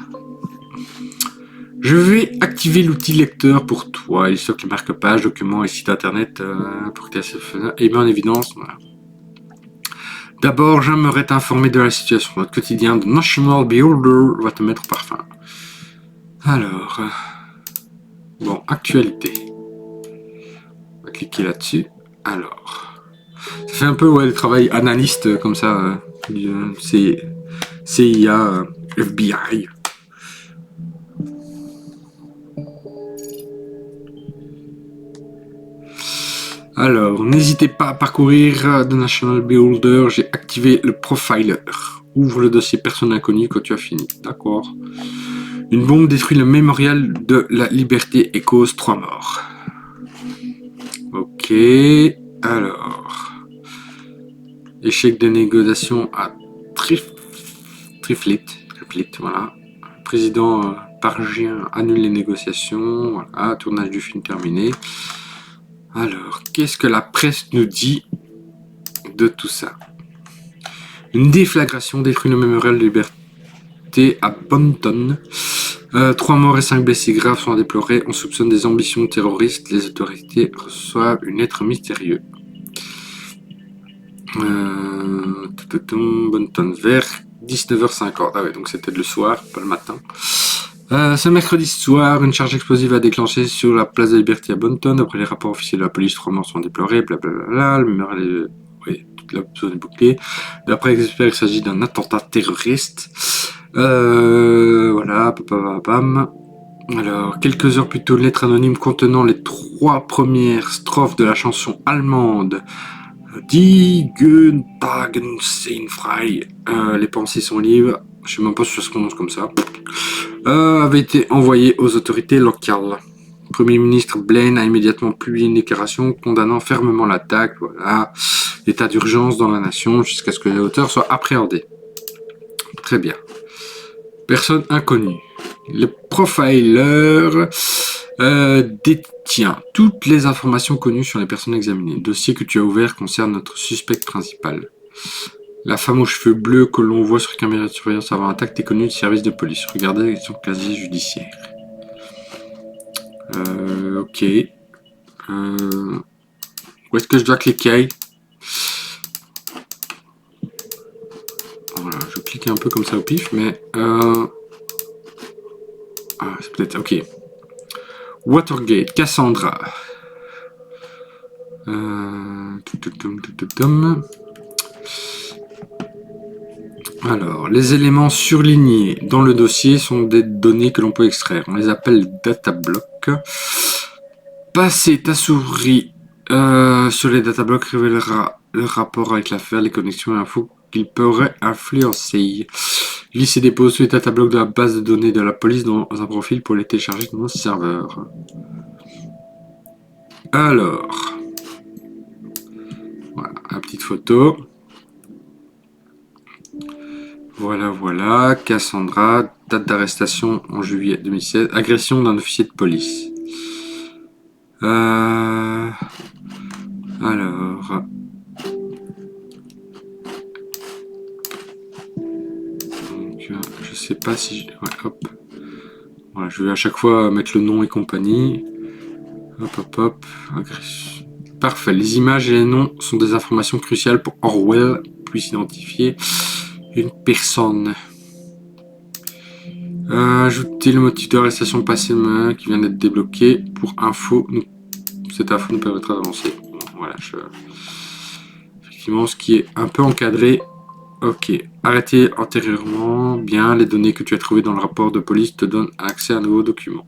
Je vais activer l'outil lecteur pour toi. Il stocke les marque-pages, documents et sites internet pour que tu et met en évidence. Voilà. D'abord, j'aimerais t'informer de la situation. Notre quotidien de National Beholder va te mettre au parfum. Alors, bon, actualité. On va cliquer là-dessus. Alors, ça fait un peu le travail analyste comme ça, c'est CIA, FBI. Alors, n'hésitez pas à parcourir The National Beholder. J'ai activé le profiler. Ouvre le dossier personne inconnue quand tu as fini. D'accord. Une bombe détruit le mémorial de la liberté et cause 3 morts. Ok. Alors. Échec de négociation à Triflit, voilà. Le président Pargien annule les négociations. Voilà. Tournage du film terminé. Alors, qu'est-ce que la presse nous dit de tout ça? Une déflagration détruit le mémorial de liberté à Bonton. 3 morts et 5 blessés graves sont à déplorer. On soupçonne des ambitions terroristes. Les autorités reçoivent une lettre mystérieuse. Bonton vers 19h50. Ah ouais, donc c'était le soir, pas le matin. Ce mercredi soir, une charge explosive a déclenché sur la place de la Liberté à Bonton. Après les rapports officiels de la police, 3 morts sont déplorés. Blablabla. Le mémorial est... Oui, toute la zone est bouclée. D'après les experts, il s'agit d'un attentat terroriste. Voilà, bam. Alors, quelques heures plus tôt, une lettre anonyme contenant les 3 premières strophes de la chanson allemande Die Gutagen sind frei. Les pensées sont libres. Je sais même pas si ça se prononce comme ça. Avait été envoyé aux autorités locales. Le Premier ministre Blaine a immédiatement publié une déclaration condamnant fermement l'attaque. Voilà, l'état d'urgence dans la nation jusqu'à ce que les auteurs soient appréhendés. Très bien. Personne inconnue. Le profiler détient toutes les informations connues sur les personnes examinées. Le dossier que tu as ouvert concerne notre suspect principal. La femme aux cheveux bleus que l'on voit sur caméra de surveillance avant attaque est connue du service de police. Regardez son casier judiciaire. Ok. Où est-ce que je dois cliquer? Voilà, je clique un peu comme ça au pif, mais... Ah, c'est peut-être... Ok. Watergate, Cassandra. Alors, les éléments surlignés dans le dossier sont des données que l'on peut extraire. On les appelle datablocs. Passer ta souris sur les datablocs révélera le rapport avec l'affaire, les connexions et infos qu'il pourrait influencer. Glisse et dépose tous les datablocs de la base de données de la police dans un profil pour les télécharger dans nos serveurs. Alors, voilà, la petite photo. Voilà, Cassandra, date d'arrestation en juillet 2016, agression d'un officier de police. Alors, donc, je sais pas si... Ouais, hop. Voilà, je vais à chaque fois mettre le nom et compagnie. Hop, hop, hop. Parfait. Les images et les noms sont des informations cruciales pour Orwell puisse identifier une personne. Ajouter le motif de l'arrestation passée qui vient d'être débloqué pour info. Cette info nous permettra d'avancer. Bon, voilà, effectivement, ce qui est un peu encadré. Ok. Arrêter antérieurement. Bien. Les données que tu as trouvées dans le rapport de police te donnent accès à un nouveau document.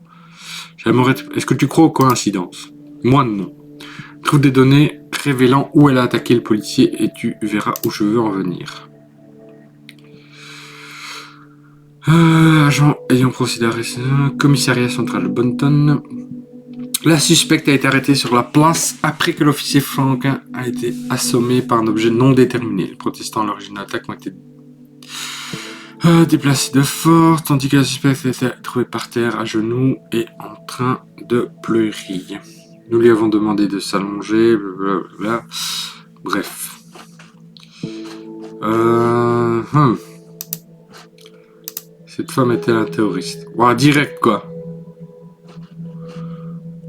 Est-ce que tu crois aux coïncidences? Moi, non. Trouve des données révélant où elle a attaqué le policier et tu verras où je veux en venir. Agent ayant procédé à arrêter. Commissariat central Bonton. La suspecte a été arrêtée sur la place après que l'officier Franquin a été assommé par un objet non déterminé. Les protestants à l'origine de l'attaque ont été déplacés de force, tandis que la suspecte a été trouvée par terre à genoux et en train de pleurer. Nous lui avons demandé de s'allonger, blablabla. Bref. Cette femme était un terroriste. Ouah, direct quoi.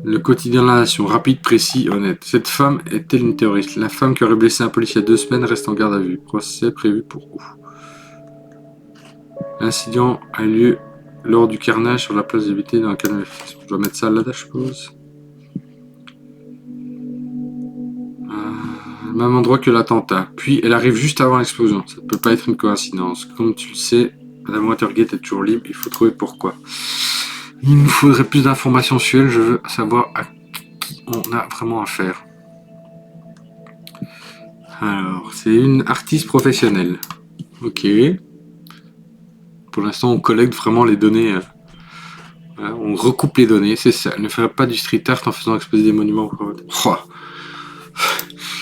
Le quotidien de la nation, rapide, précis, honnête. Cette femme est-elle une terroriste? La femme qui aurait blessé un policier il y a 2 semaines reste en garde à vue. Procès prévu pour où? L'incident a eu lieu lors du carnage sur la place de Vité dans laquelle je dois mettre ça là, je suppose. Même endroit que l'attentat. Puis elle arrive juste avant l'explosion. Ça ne peut pas être une coïncidence. Comme tu le sais, Madame Watergate est toujours libre. Il faut trouver pourquoi. Il nous faudrait plus d'informations sur elle. Je veux savoir à qui on a vraiment affaire. Alors, c'est une artiste professionnelle. Ok. Pour l'instant, on collecte vraiment les données. On recoupe les données, c'est ça. Ne ferait pas du street art en faisant exposer des monuments. Oh.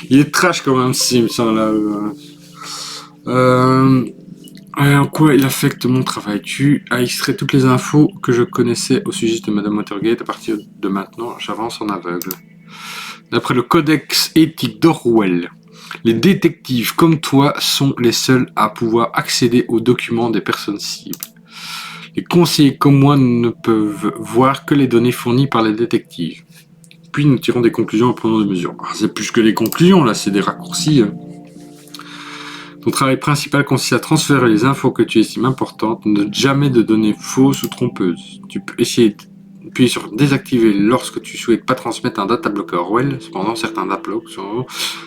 Il est trash quand même, Sims, là. En quoi il affecte mon travail? Tu as extrait toutes les infos que je connaissais au sujet de Madame Watergate. À partir de maintenant, j'avance en aveugle. D'après le codex éthique d'Orwell, les détectives comme toi sont les seuls à pouvoir accéder aux documents des personnes cibles. Les conseillers comme moi ne peuvent voir que les données fournies par les détectives. Puis nous tirons des conclusions en prenant des mesures. C'est plus que les conclusions, là, c'est des raccourcis. Ton travail principal consiste à transférer les infos que tu estimes importantes, ne jamais de données fausses ou trompeuses. Tu peux essayer d'appuyer sur désactiver lorsque tu souhaites pas transmettre un data blocker Orwell. Cependant, certains data blocks sont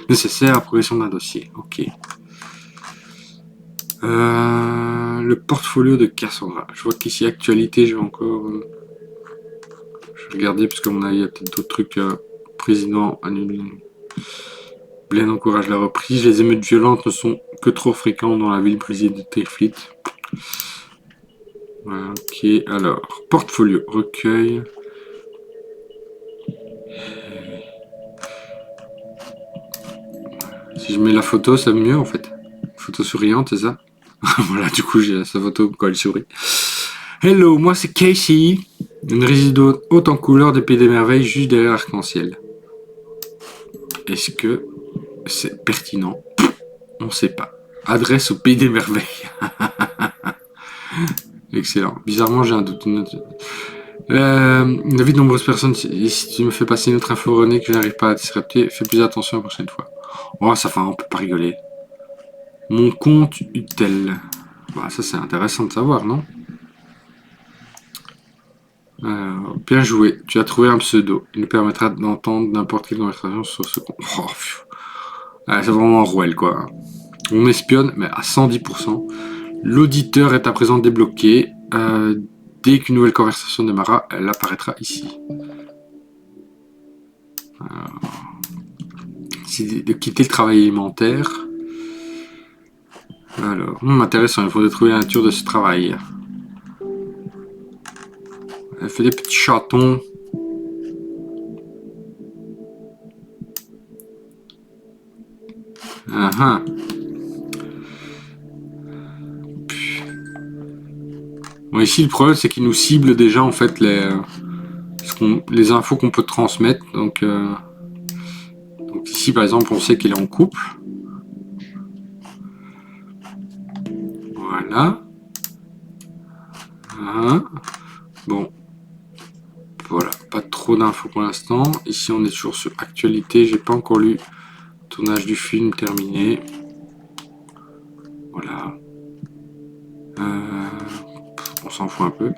nécessaires à la progression d'un dossier. Ok. Le portfolio de Cassandra. Je vois qu'ici, actualité, je vais encore... je vais regarder, parce qu'à mon avis, il y a peut-être d'autres trucs. Président annulé. Blaine encourage la reprise. Les émeutes violentes ne sont que trop fréquentes dans la ville brisée de Tirfleet. Ok, alors. Portfolio, recueil. Si je mets la photo, c'est mieux en fait. Photo souriante, c'est ça? Voilà, du coup, j'ai sa photo quand elle sourit. Hello, moi c'est Casey, une résidente haute en couleur des Pays des Merveilles, juste derrière l'arc-en-ciel. Est-ce que c'est pertinent? On ne sait pas. Adresse au Pays des Merveilles. Excellent. Bizarrement, j'ai un doute. L'avis de nombreuses personnes, si tu me fais passer une autre info erronée que je n'arrive pas à disrupter, fais plus attention la prochaine fois. Oh, ça fait, on peut pas rigoler. Mon compte Utel. Bah, ça, c'est intéressant de savoir, non? Bien joué. Tu as trouvé un pseudo. Il nous permettra d'entendre n'importe quelle conversation sur ce compte. Oh, c'est vraiment Orwell, quoi. On espionne, mais à 110%. L'auditeur est à présent débloqué. Dès qu'une nouvelle conversation démarrera, elle apparaîtra ici. C'est de quitter le travail alimentaire. Alors, intéressant, il faudrait trouver la nature de ce travail. Elle fait des petits chatons. Bon, ici, le problème, c'est qu'il nous cible déjà, en fait, les infos qu'on peut transmettre. Donc ici, par exemple, on sait qu'il est en couple. Voilà. Bon. Voilà, pas trop d'infos pour l'instant. Ici, on est toujours sur actualité. J'ai pas encore lu tournage du film terminé. Voilà. On s'en fout un peu.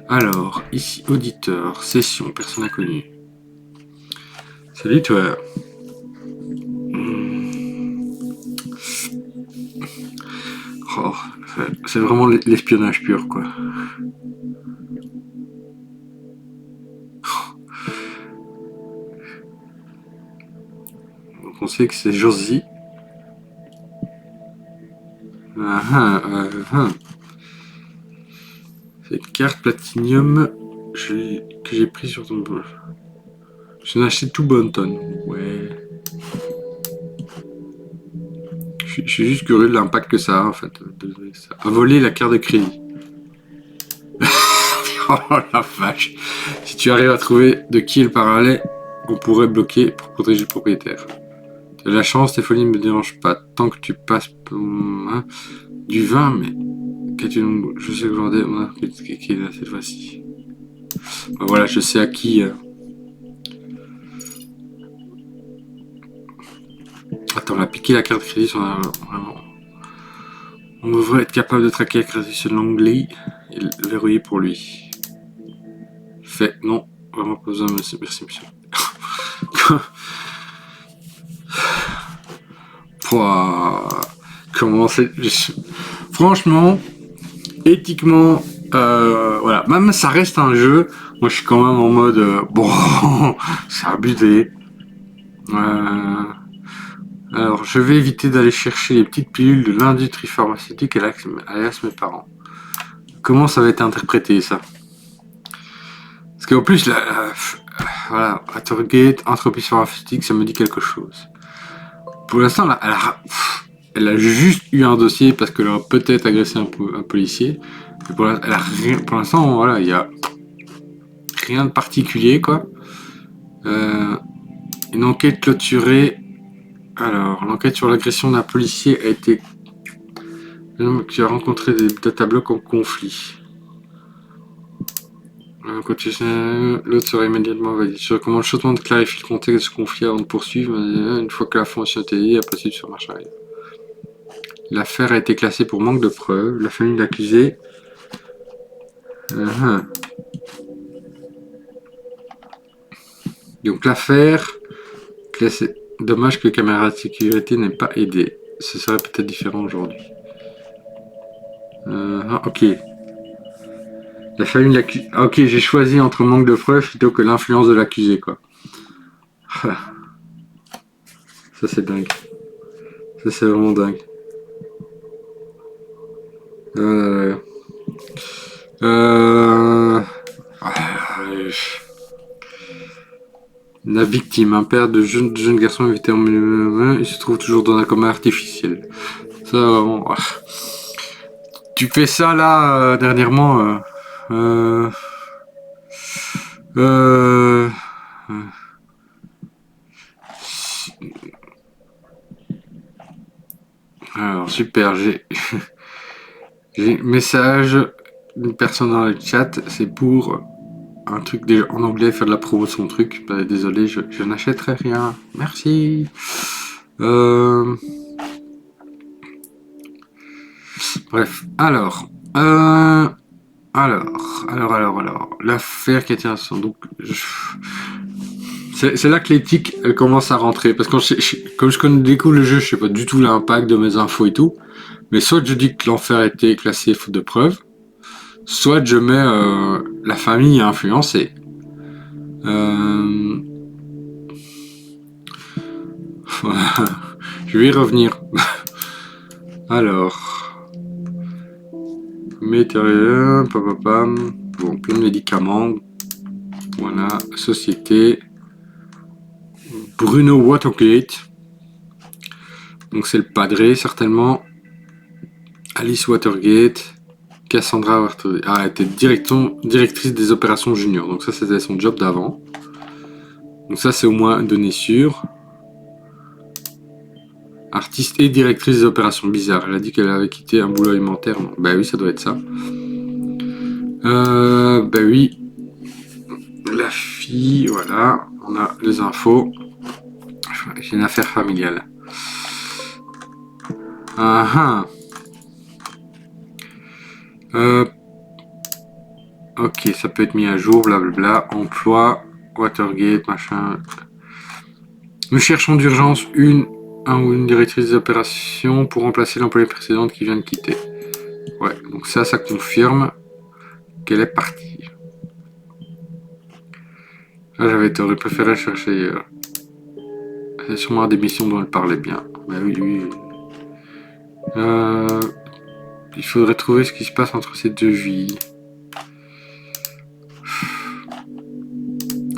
Alors, ici, auditeur, session, personne inconnue. Salut toi. Oh, c'est vraiment l'espionnage pur, quoi. Donc on sait que c'est Josie. C'est une carte Platinium que j'ai pris sur ton... J'en ai acheté tout Bonton. Ouais. Je suis juste curieux de l'impact que ça a, en fait. Ça a volé la carte de crédit. Oh la vache. Si tu arrives à trouver de qui il parlait, on pourrait bloquer pour protéger le propriétaire. Tu as de la chance, tes folies ne me dérangent pas. Tant que tu passes du vin, mais... Je sais que j'en ai... Qui est là cette fois-ci. Ben voilà, je sais à qui... Attends, on a piqué la carte de crédit. Vraiment... On devrait être capable de traquer la crédit sur l'onglet et le verrouiller pour lui. Fait, non, vraiment pas besoin, merci monsieur. Comment c'est... Franchement, éthiquement, voilà, même ça reste un jeu. Moi, je suis quand même en mode, bon, c'est abusé. Alors, je vais éviter d'aller chercher les petites pilules de l'industrie pharmaceutique alias mes parents. Comment ça va être interprété, ça? Parce qu'en plus, voilà, Watergate, entreprise pharmaceutique, ça me dit quelque chose. Pour l'instant, elle a juste eu un dossier parce qu'elle a peut-être agressé un policier. Pour l'instant, voilà, il n'y a rien de particulier, quoi. Une enquête clôturée. Alors, l'enquête sur l'agression d'un policier a été... Un homme qui a rencontré des datablocs en conflit. L'autre serait immédiatement validé. Je recommande chaudement de clarifier le contexte de ce conflit avant de poursuivre. Une fois que la fonctionnalité est possible sur marche arrière. L'affaire a été classée pour manque de preuves. La famille de l'accusé. Donc l'affaire classée. Dommage que les caméras de sécurité n'aient pas aidé. Ce serait peut-être différent aujourd'hui. Ok. La famille de l'accusé. Ok, j'ai choisi entre manque de preuves plutôt que l'influence de l'accusé, quoi. Ça c'est dingue. Ça c'est vraiment dingue. La victime, un père de jeunes garçons invité en milieu, il se trouve toujours dans un coma artificiel. Ça vraiment. Tu fais ça là dernièrement. Alors super, j'ai un message d'une personne dans le chat, c'est pour un truc en anglais, faire de la promo de son truc. Bah, désolé, je n'achèterai rien. Merci. Bref, alors, l'affaire qui tient son... Donc, c'est là que l'éthique, elle commence à rentrer. Parce que comme je découvre le jeu, je sais pas du tout l'impact de mes infos et tout. Mais soit je dis que l'enfer a été classé faute de preuves, soit je mets la famille influencée. Je vais y revenir. Alors, matériel, bon, plein de médicaments. Voilà, société. Bruno Watergate. Donc c'est le padré certainement. Alice Watergate. Cassandra Watergate. Ah, elle était directrice des opérations junior. Donc ça c'était son job d'avant. Donc ça c'est au moins donné sûr. Artiste et directrice des opérations bizarres. Elle a dit qu'elle avait quitté un boulot alimentaire. Non. Bah oui, ça doit être ça. Bah oui. La fille, voilà, on a les infos. J'ai une affaire familiale. Ah ah. Ok, ça peut être mis à jour, blablabla. Emploi, Watergate, machin. Nous cherchons d'urgence un ou une directrice des opérations pour remplacer l'employée précédente qui vient de quitter. Ouais, donc ça confirme qu'elle est partie. Là, j'aurais préféré chercher ailleurs. C'est sûrement des missions dont elle parlait bien. Bah oui. Il faudrait trouver ce qui se passe entre ces deux vies.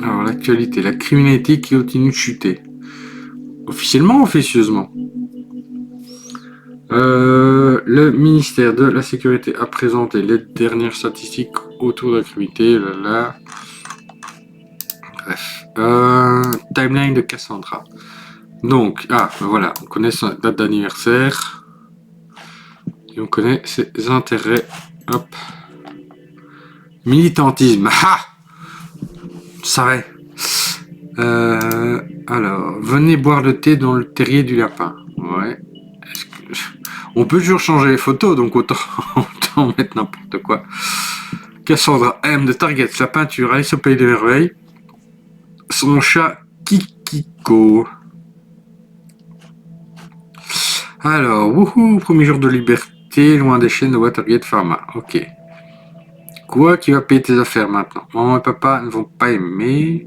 Alors, l'actualité. La criminalité qui continue de chuter. Officiellement ou officieusement? Le ministère de la Sécurité a présenté les dernières statistiques autour de la criminalité. Bref. Timeline de Cassandra. Donc, voilà, on connaît sa date d'anniversaire. Et on connaît ses intérêts. Hop. Militantisme. Ah! Je savais. Alors, venez boire le thé dans le terrier du lapin. Ouais. On peut toujours changer les photos, donc autant mettre n'importe quoi. Cassandra aime de Target, la peinture, Alice au pays des merveilles. Son chat Kikiko. Alors, wouhou, premier jour de liberté, loin des chaînes de Watergate Pharma. Ok. Quoi qui va payer tes affaires maintenant? Maman et papa ne vont pas aimer.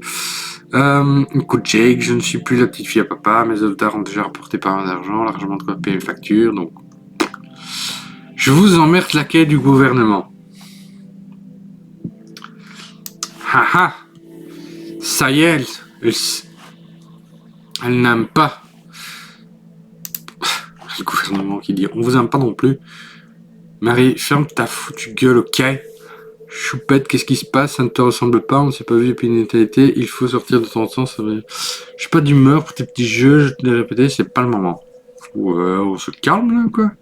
Écoute Jake, je ne suis plus la petite fille à papa, mes œuvres d'art ont déjà rapporté pas mal d'argent, largement de quoi payer une facture, donc... Je vous emmerde la quai du gouvernement. Haha. Ça y est, elle n'aime pas. Le gouvernement qui dit on vous aime pas non plus. Marie, ferme ta foutue gueule, ok? Choupette, qu'est-ce qui se passe? Ça ne te ressemble pas, on ne s'est pas vu depuis une éternité, il faut sortir de temps en temps, ça va... Je suis pas d'humeur pour tes petits jeux, je te l'ai répété, c'est pas le moment. Ouais, on se calme là, quoi.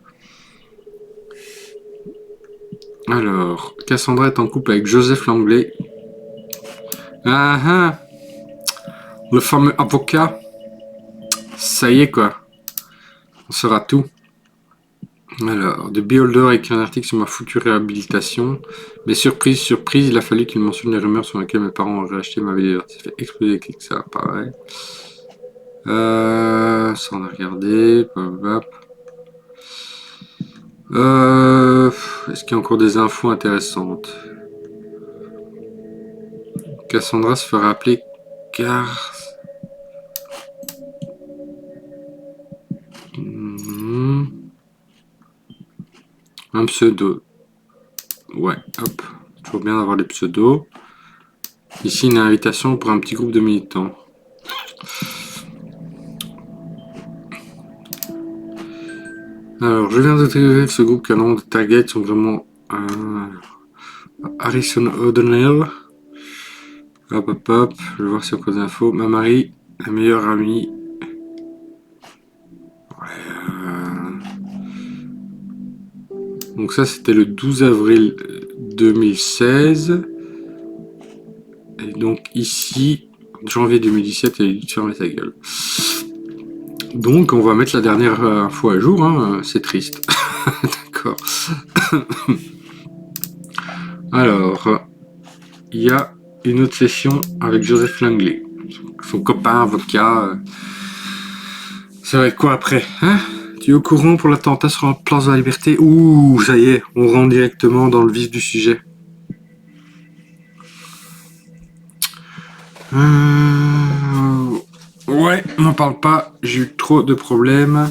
Alors, Cassandra est en couple avec Joseph Langley. Ah ah! Le fameux avocat. Ça y est, quoi. On saura tout. Alors, The Beholder a écrit un article sur ma foutue réhabilitation. Mais surprise, surprise, il a fallu qu'il mentionne les rumeurs sur lesquelles mes parents auraient acheté ma vidéo. Ça fait exploser clic, ça, pareil. Ça on a regardé. Est-ce qu'il y a encore des infos intéressantes? Cassandra se fera appeler car... Un pseudo. Ouais, hop. Toujours bien d'avoir des pseudos. Ici, une invitation pour un petit groupe de militants. Alors, je viens de trouver ce groupe canon de Target sont vraiment... Harrison O'Donnell. Hop. Je vais voir si on a des infos. Ma Marie, la meilleure amie. Donc ça, c'était le 12 avril 2016. Et donc ici, janvier 2017, il a dû fermer sa gueule. Donc on va mettre la dernière info à jour, hein. C'est triste. D'accord. Alors, il y a une autre session avec Joseph Langley, son copain avocat. Ça va être quoi après, hein? Tu es au courant pour l'attentat sur la place de la Liberté? Ouh, ça y est, on rentre directement dans le vif du sujet. Ouais, m'en parle pas, j'ai eu trop de problèmes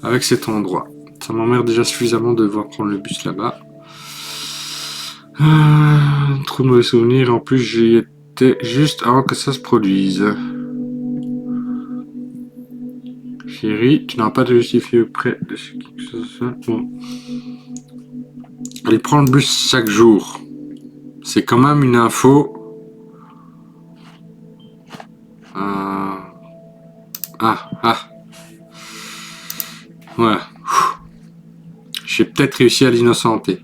avec cet endroit. Ça m'emmerde déjà suffisamment de devoir prendre le bus là-bas. Trop de mauvais souvenirs, en plus j'y étais juste avant que ça se produise. Chérie, tu n'auras pas de justifier auprès de ce qui que ce soit. Bon. Elle prend le bus chaque jour. C'est quand même une info. Voilà. J'ai peut-être réussi à l'innocenter.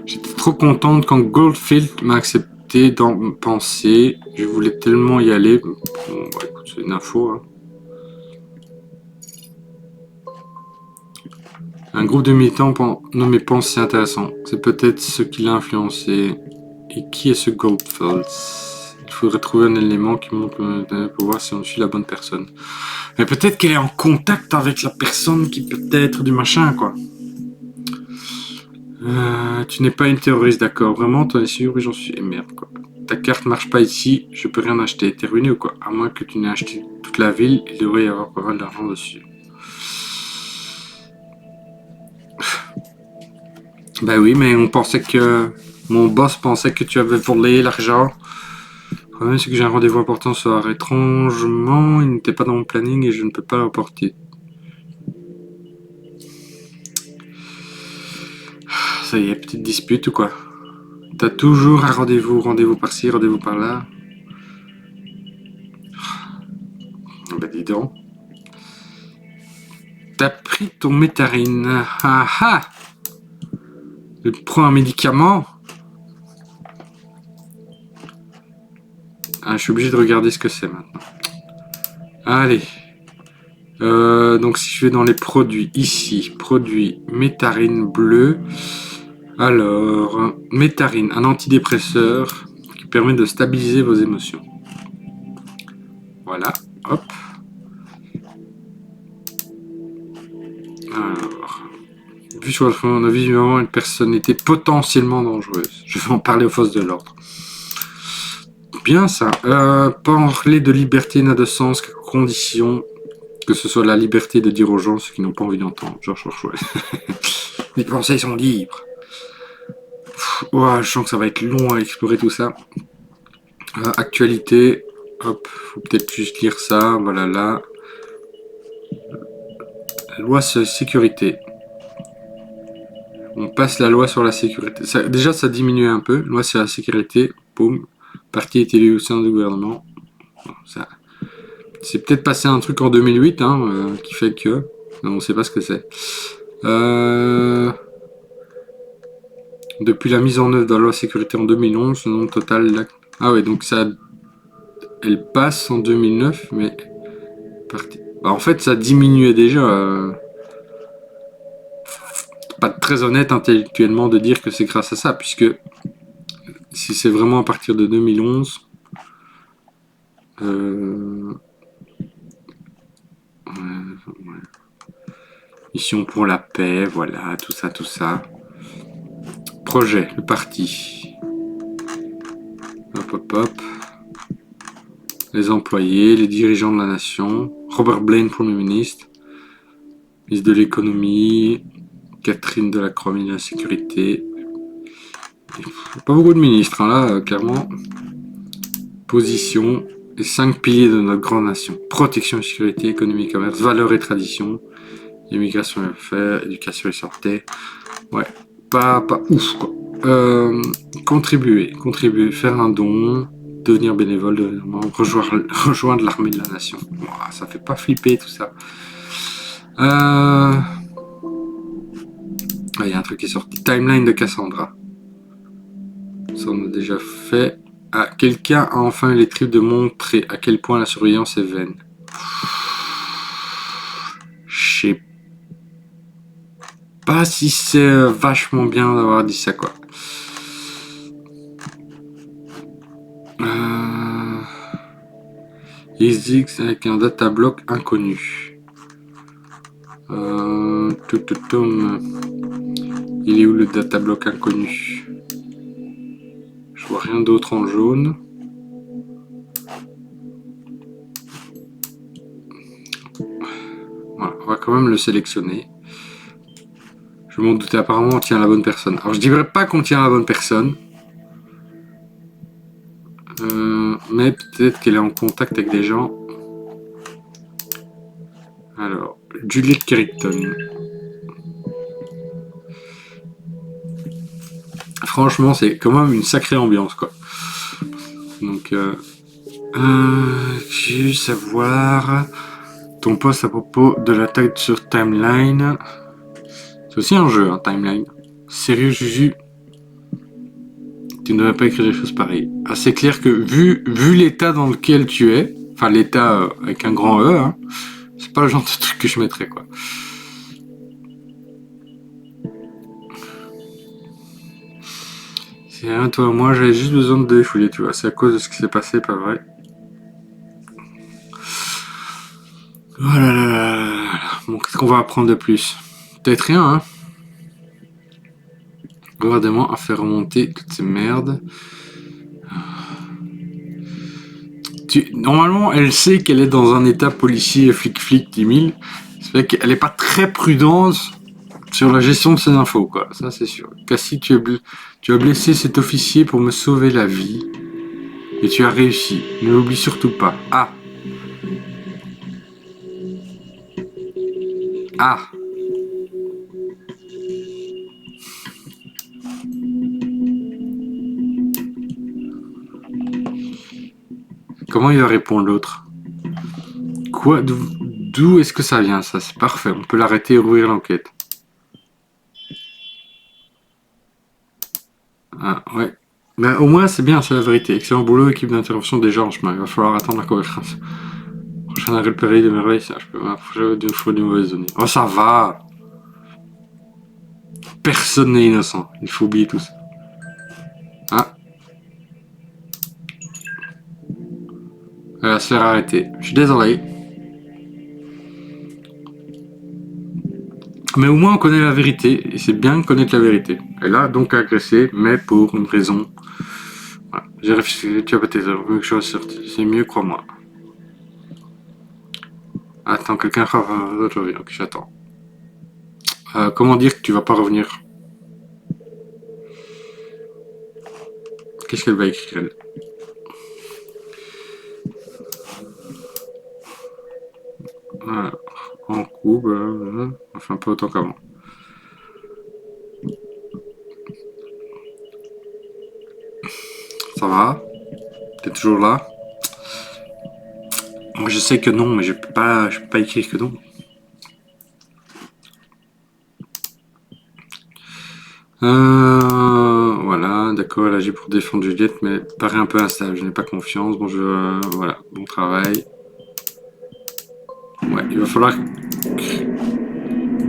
J'étais trop contente quand Goldfield m'a accepté j'étais dans pensée, je voulais tellement y aller. Bon, bah, écoute, c'est une info. Hein. Un groupe de militants nommé Pensée intéressant. C'est peut-être ce qui l'a influencé. Et qui est ce Goldfels? Il faudrait trouver un élément qui montre pour voir si on suit la bonne personne. Mais peut-être qu'elle est en contact avec la personne qui peut être du machin, quoi. Tu n'es pas une terroriste, d'accord. Vraiment, t'en es sûr? Oui, j'en suis. Et merde, quoi. Ta carte marche pas ici, je peux rien acheter. T'es ruiné ou quoi? À moins que tu n'aies acheté toute la ville, il devrait y avoir pas mal d'argent dessus. Bah oui, mais on pensait que... Mon boss pensait que tu avais volé l'argent. Le problème, c'est que j'ai un rendez-vous important ce soir. Étrangement, il n'était pas dans mon planning et je ne peux pas l'apporter. Ça y est, petite dispute ou quoi? T'as toujours un rendez-vous par-ci, rendez-vous par-là. Bah dis donc. T'as pris ton métarine. Ah ah! Je prends un médicament. Ah, je suis obligé de regarder ce que c'est maintenant. Allez. Donc si je vais dans les produits, ici, produits métarine bleu. Alors, métarine, un antidépresseur qui permet de stabiliser vos émotions. Voilà, hop. Alors, vu sur on a visiblement une personnalité potentiellement dangereuse. Je vais en parler aux forces de l'ordre. Bien ça. Parler de liberté n'a de sens qu'à condition que ce soit la liberté de dire aux gens ce qu'ils n'ont pas envie d'entendre. Genre, les pensées sont libres. Ouah, je sens que ça va être long à explorer tout ça. Actualité. Hop, faut peut-être juste lire ça. Voilà, là. Loi sur la sécurité. On passe la loi sur la sécurité. Déjà, ça diminue un peu. Loi sur la sécurité. Boum. Parti est élu au sein du gouvernement. Bon, ça... C'est peut-être passé un truc en 2008 hein, qui fait que... Non, on ne sait pas ce que c'est. Depuis la mise en œuvre de la loi sécurité en 2011, le nombre total... Ah ouais, donc ça... Elle passe en 2009, mais... Bah, en fait, ça diminuait déjà. Pas très honnête intellectuellement de dire que c'est grâce à ça, puisque si c'est vraiment à partir de 2011... Mission pour la paix, voilà, tout ça, tout ça. Projet, le parti. Hop, hop, hop. Les employés, les dirigeants de la nation. Robert Blaine, Premier ministre. Ministre de l'économie. Catherine Delacroix, ministre de la sécurité. Pas beaucoup de ministres, hein, là, clairement. Position. Les 5 piliers de notre grande nation. Protection et sécurité, économie, commerce, valeurs et traditions. Immigration et affaires, éducation et santé. Ouais, pas ouf, quoi. Contribuer, faire un don, devenir bénévole, rejoindre l'armée de la nation. Ouah, ça fait pas flipper tout ça. Il y a un truc qui est sorti. Timeline de Cassandra. Ça on a déjà fait. Ah, quelqu'un a enfin eu les tripes de montrer à quel point la surveillance est vaine. Je sais pas si c'est vachement bien d'avoir dit ça, quoi. EasyX avec un datablock inconnu. Il est où le datablock inconnu? Je vois rien d'autre en jaune. Voilà, on va quand même le sélectionner. Je m'en doutais, apparemment on tient la bonne personne. Alors je dirais pas qu'on tient la bonne personne. Mais peut-être qu'elle est en contact avec des gens. Alors, Juliette Carrington. Franchement, c'est quand même une sacrée ambiance, quoi. Donc, j'ai eu savoir ton post à propos de l'attaque sur Timeline. C'est aussi un jeu, hein, Timeline. Sérieux, Juju? Tu ne devrais pas écrire des choses pareilles. Ah, c'est clair que vu l'état dans lequel tu es, enfin l'état avec un grand E, hein, c'est pas le genre de truc que je mettrais, quoi. C'est rien, toi, moi j'avais juste besoin de défouler, tu vois. C'est à cause de ce qui s'est passé, pas vrai. Oh là là là là. Bon, qu'est-ce qu'on va apprendre de plus? Peut-être rien, hein. Gouvernement a fait remonter toutes ces merdes. Normalement, elle sait qu'elle est dans un état policier flic-flic 10 000. Ça fait qu'elle n'est pas très prudente sur la gestion de ses infos, quoi. Ça, c'est sûr. Cassie, tu as blessé cet officier pour me sauver la vie. Et tu as réussi. Ne l'oublie surtout pas. Ah. Ah. Comment il va répondre l'autre? Quoi? D'où est-ce que ça vient, ça? C'est parfait. On peut l'arrêter et rouvrir l'enquête. Ah, ouais. Mais au moins, c'est bien, c'est la vérité. Excellent boulot, équipe d'intervention déjà en chemin. Il va falloir attendre la convergence. Prochain arrêt, le péril de merveille, ça, je peux m'approcher d'une fois d'une mauvaise donnée. Oh, ça va! Personne n'est innocent. Il faut oublier tout ça. Ah. Elle va se faire arrêter. Je suis désolé. Mais au moins, on connaît la vérité. Et c'est bien de connaître la vérité. Elle a donc agressé, mais pour une raison. Voilà. J'ai réfléchi, tu as peut-être mieux que je sorti. C'est mieux, crois-moi. Attends, quelqu'un frappe un autre. Ok, j'attends. Comment dire que tu vas pas revenir? Qu'est-ce qu'elle va écrire, elle? Voilà. En couple, enfin pas autant qu'avant. Ça va? T'es toujours là? Moi je sais que non, mais je peux pas écrire que non. Voilà, d'accord, elle agit pour défendre Juliette, mais paraît un peu instable. Je n'ai pas confiance. Bon, voilà, bon travail. Ouais, il va falloir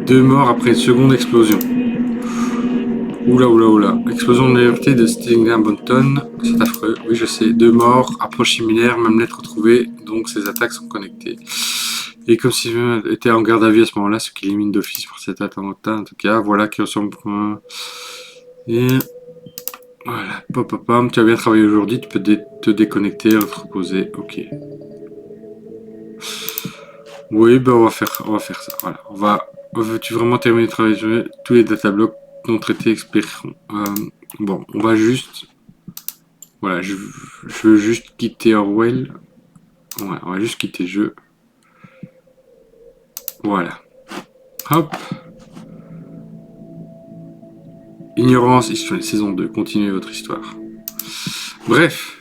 2 morts après une seconde explosion. Oula. Explosion de liberté de Stillingham Bonton. C'est affreux. Oui, je sais. 2 morts, approche similaire, même lettre retrouvée. Donc ces attaques sont connectées. Et comme si je était en garde à vue à ce moment-là, ce qui élimine d'office pour cet attentat. En tout cas, voilà qui ressemble à un... Et... Voilà. Pom. Tu as bien travaillé aujourd'hui. Tu peux te déconnecter, te reposer. Ok. Oui, ben on va faire ça. Voilà. Veux-tu vraiment terminer de travailler? Tous les datablocks non traités expireront. Bon, on va juste... Voilà, je veux juste quitter Orwell. Ouais, on va juste quitter le jeu. Voilà. Hop. Ignorance, saison 2. Continuez votre histoire. Bref.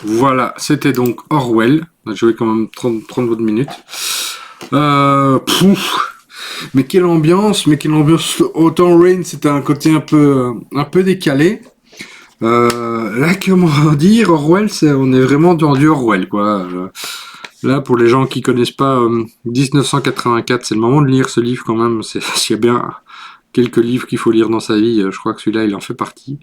Voilà, c'était donc Orwell. On a joué quand même 30 minutes. Mais quelle ambiance. Autant Rain, c'était un côté un peu décalé. Là, comment dire, Orwell, on est vraiment dans du Orwell, quoi. Là, pour les gens qui connaissent pas 1984, c'est le moment de lire ce livre quand même. S'il y a bien quelques livres qu'il faut lire dans sa vie, je crois que celui-là, il en fait partie.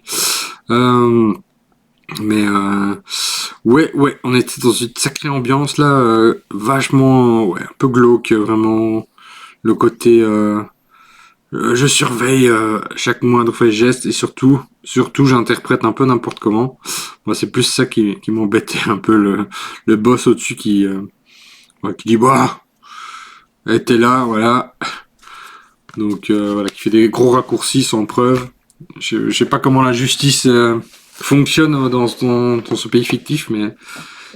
Ouais, on était dans une sacrée ambiance là, vachement, ouais, un peu glauque, vraiment. Le côté, je surveille chaque moindre fait geste et surtout, j'interprète un peu n'importe comment. Moi, c'est plus ça qui m'embêtait un peu le boss au-dessus qui dit bah, elle était là, voilà. Donc voilà, qui fait des gros raccourcis sans preuve. Je sais pas comment la justice fonctionne dans ce pays fictif, mais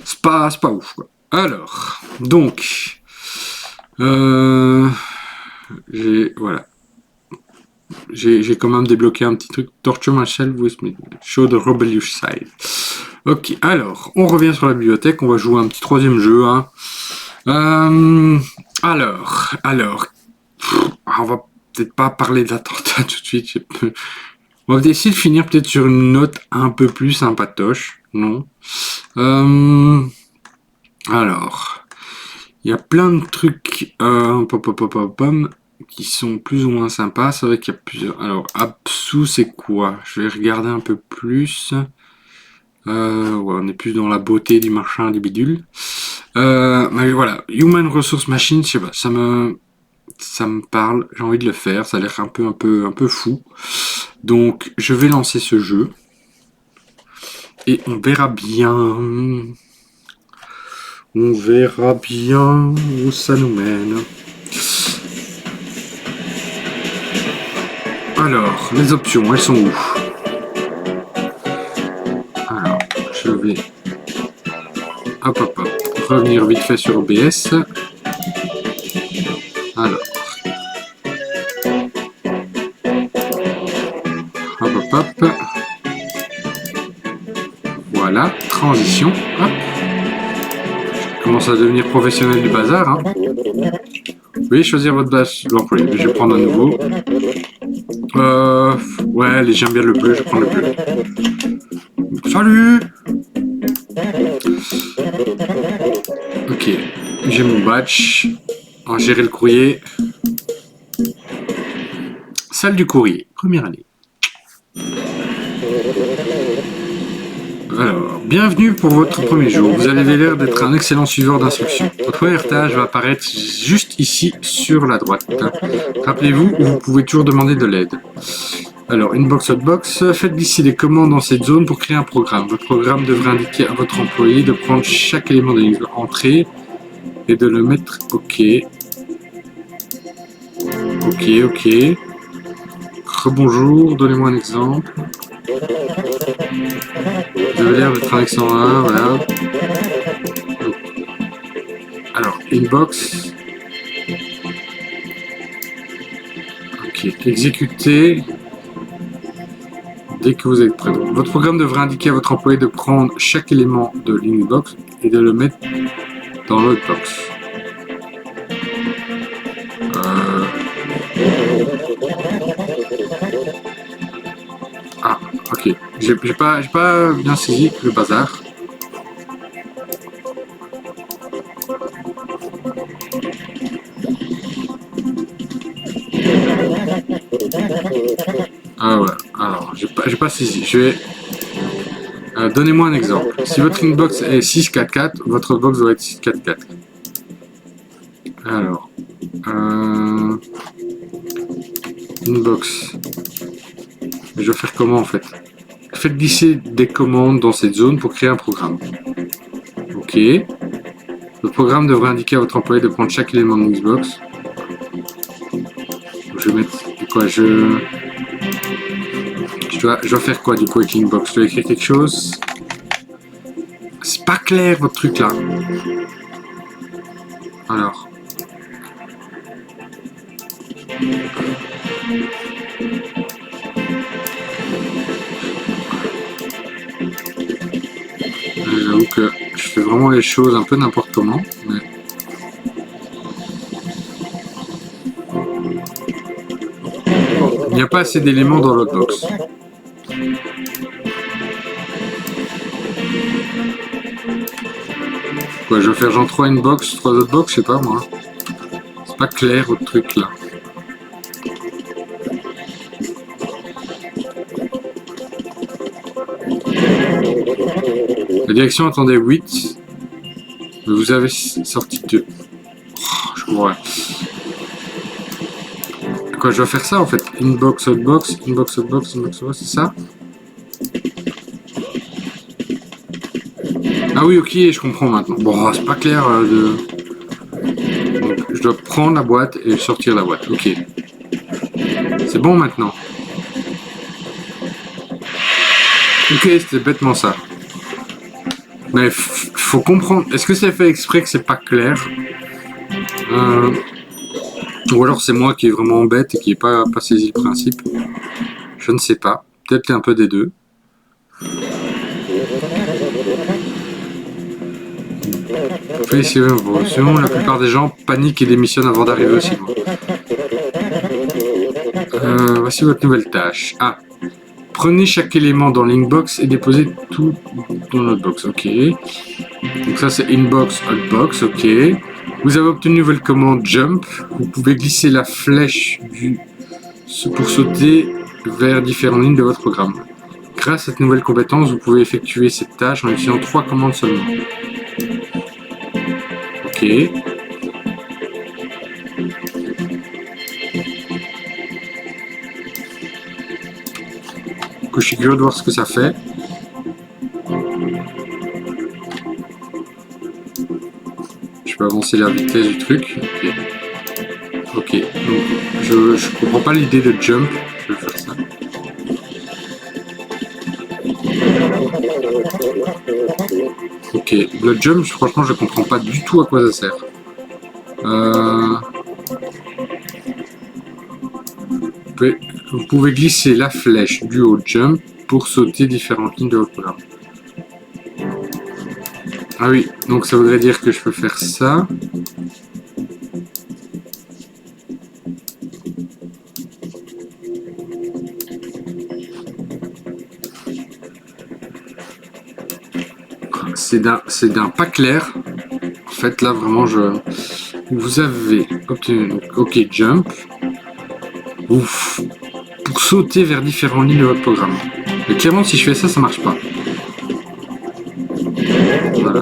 c'est pas ouf, quoi. Alors, donc, j'ai quand même débloqué un petit truc. Torture Marshall with me. Show the rebellious side. Ok, alors, on revient sur la bibliothèque. On va jouer un petit troisième jeu. Hein. Alors, on va peut-être pas parler de l'attentat tout de suite. On va essayer de finir peut-être sur une note un peu plus sympatoche, non? Alors, il y a plein de trucs qui sont plus ou moins sympas. C'est vrai qu'il y a plusieurs. Alors, Apsu, c'est quoi? Je vais regarder un peu plus. Ouais, on est plus dans la beauté du machin, du bidule. Mais voilà, Human Resource Machine, je sais pas, ça me parle, j'ai envie de le faire, ça a l'air un peu fou. Donc, je vais lancer ce jeu. Et on verra bien. On verra bien où ça nous mène. Alors, les options, elles sont où? Alors, je vais hop, revenir vite fait sur OBS. Alors, hop. Voilà, transition. Hop. Je commence à devenir professionnel du bazar. Hein. Veuillez choisir votre base d'employé. Je vais prendre un nouveau. Ouais, j'aime bien le bleu, je prends le bleu. Salut! Ok, j'ai mon badge. On va gérer le courrier. Salle du courrier, première année. Alors, bienvenue pour votre premier jour. Vous avez l'air d'être un excellent suiveur d'instructions. Votre première tâche va apparaître juste ici sur la droite. Rappelez-vous, vous pouvez toujours demander de l'aide. Alors, inbox, hotbox, faites glisser des commandes dans cette zone pour créer un programme. Votre programme devrait indiquer à votre employé de prendre chaque élément de l'entrée et de le mettre OK. OK. Rebonjour, donnez-moi un exemple. Vous avez l'air d'être un excellent 1, voilà. Alors, inbox. Ok, exécuter. Dès que vous êtes prêt. Donc, votre programme devrait indiquer à votre employé de prendre chaque élément de l'inbox et de le mettre dans l'outbox. Ah, ok. J'ai pas bien saisi le bazar. Ah ouais, alors, j'ai pas saisi. Je vais... donnez-moi un exemple. Si votre inbox est 644, votre box doit être 644. Alors... inbox. Je vais faire comment en fait? Faites glisser des commandes dans cette zone pour créer un programme. Ok. Le programme devrait indiquer à votre employé de prendre chaque élément de Xbox. Je vais mettre quoi? Je dois faire quoi du coup avec Inbox? Je dois écrire quelque chose? C'est pas clair votre truc là. Alors. J'avoue que je fais vraiment les choses un peu n'importe comment. Mais... il n'y a pas assez d'éléments dans l'autre box. Quoi, je vais faire genre 3 inbox, 3 autres box, je sais pas moi. C'est pas clair votre truc là. La direction attendait 8. Mais vous avez sorti 2. Oh, je comprends. Quoi, je dois faire ça en fait? Inbox, outbox, inbox, outbox, inbox, outbox, c'est ça? Ah oui, ok, je comprends maintenant. Bon, c'est pas clair de... donc, je dois prendre la boîte et sortir la boîte. Ok. C'est bon maintenant. Ok, c'était bêtement ça. Mais faut comprendre. Est-ce que c'est fait exprès que c'est pas clair? Ou alors c'est moi qui est vraiment bête et qui n'ai pas saisi le principe. Je ne sais pas. Peut-être un peu des deux. Sinon, la plupart des gens paniquent et démissionnent avant d'arriver aussi loin. Voici votre nouvelle tâche. Ah, Prenez chaque élément dans l'inbox et déposez tout dans l'outbox. Ok. Donc ça c'est inbox, outbox. Ok. Vous avez obtenu une nouvelle commande jump. Vous pouvez glisser la flèche pour sauter vers différentes lignes de votre programme. Grâce à cette nouvelle compétence, vous pouvez effectuer cette tâche en utilisant 3 commandes seulement. Ok. Je suis curieux de voir ce que ça fait. Je peux avancer la vitesse du truc. Ok. Donc, je comprends pas l'idée de jump. Je vais faire ça. Ok. Le jump, franchement, je comprends pas du tout à quoi ça sert. Vous pouvez glisser la flèche du haut jump pour sauter différentes lignes de votre programme. Ah oui, donc ça voudrait dire que je peux faire ça. C'est d'un pas clair. En fait, là, vraiment, vous avez obtenu OK Jump. Ouf. Pour sauter vers différentes lignes de votre programme. Mais clairement, si je fais ça, ça marche pas. Voilà.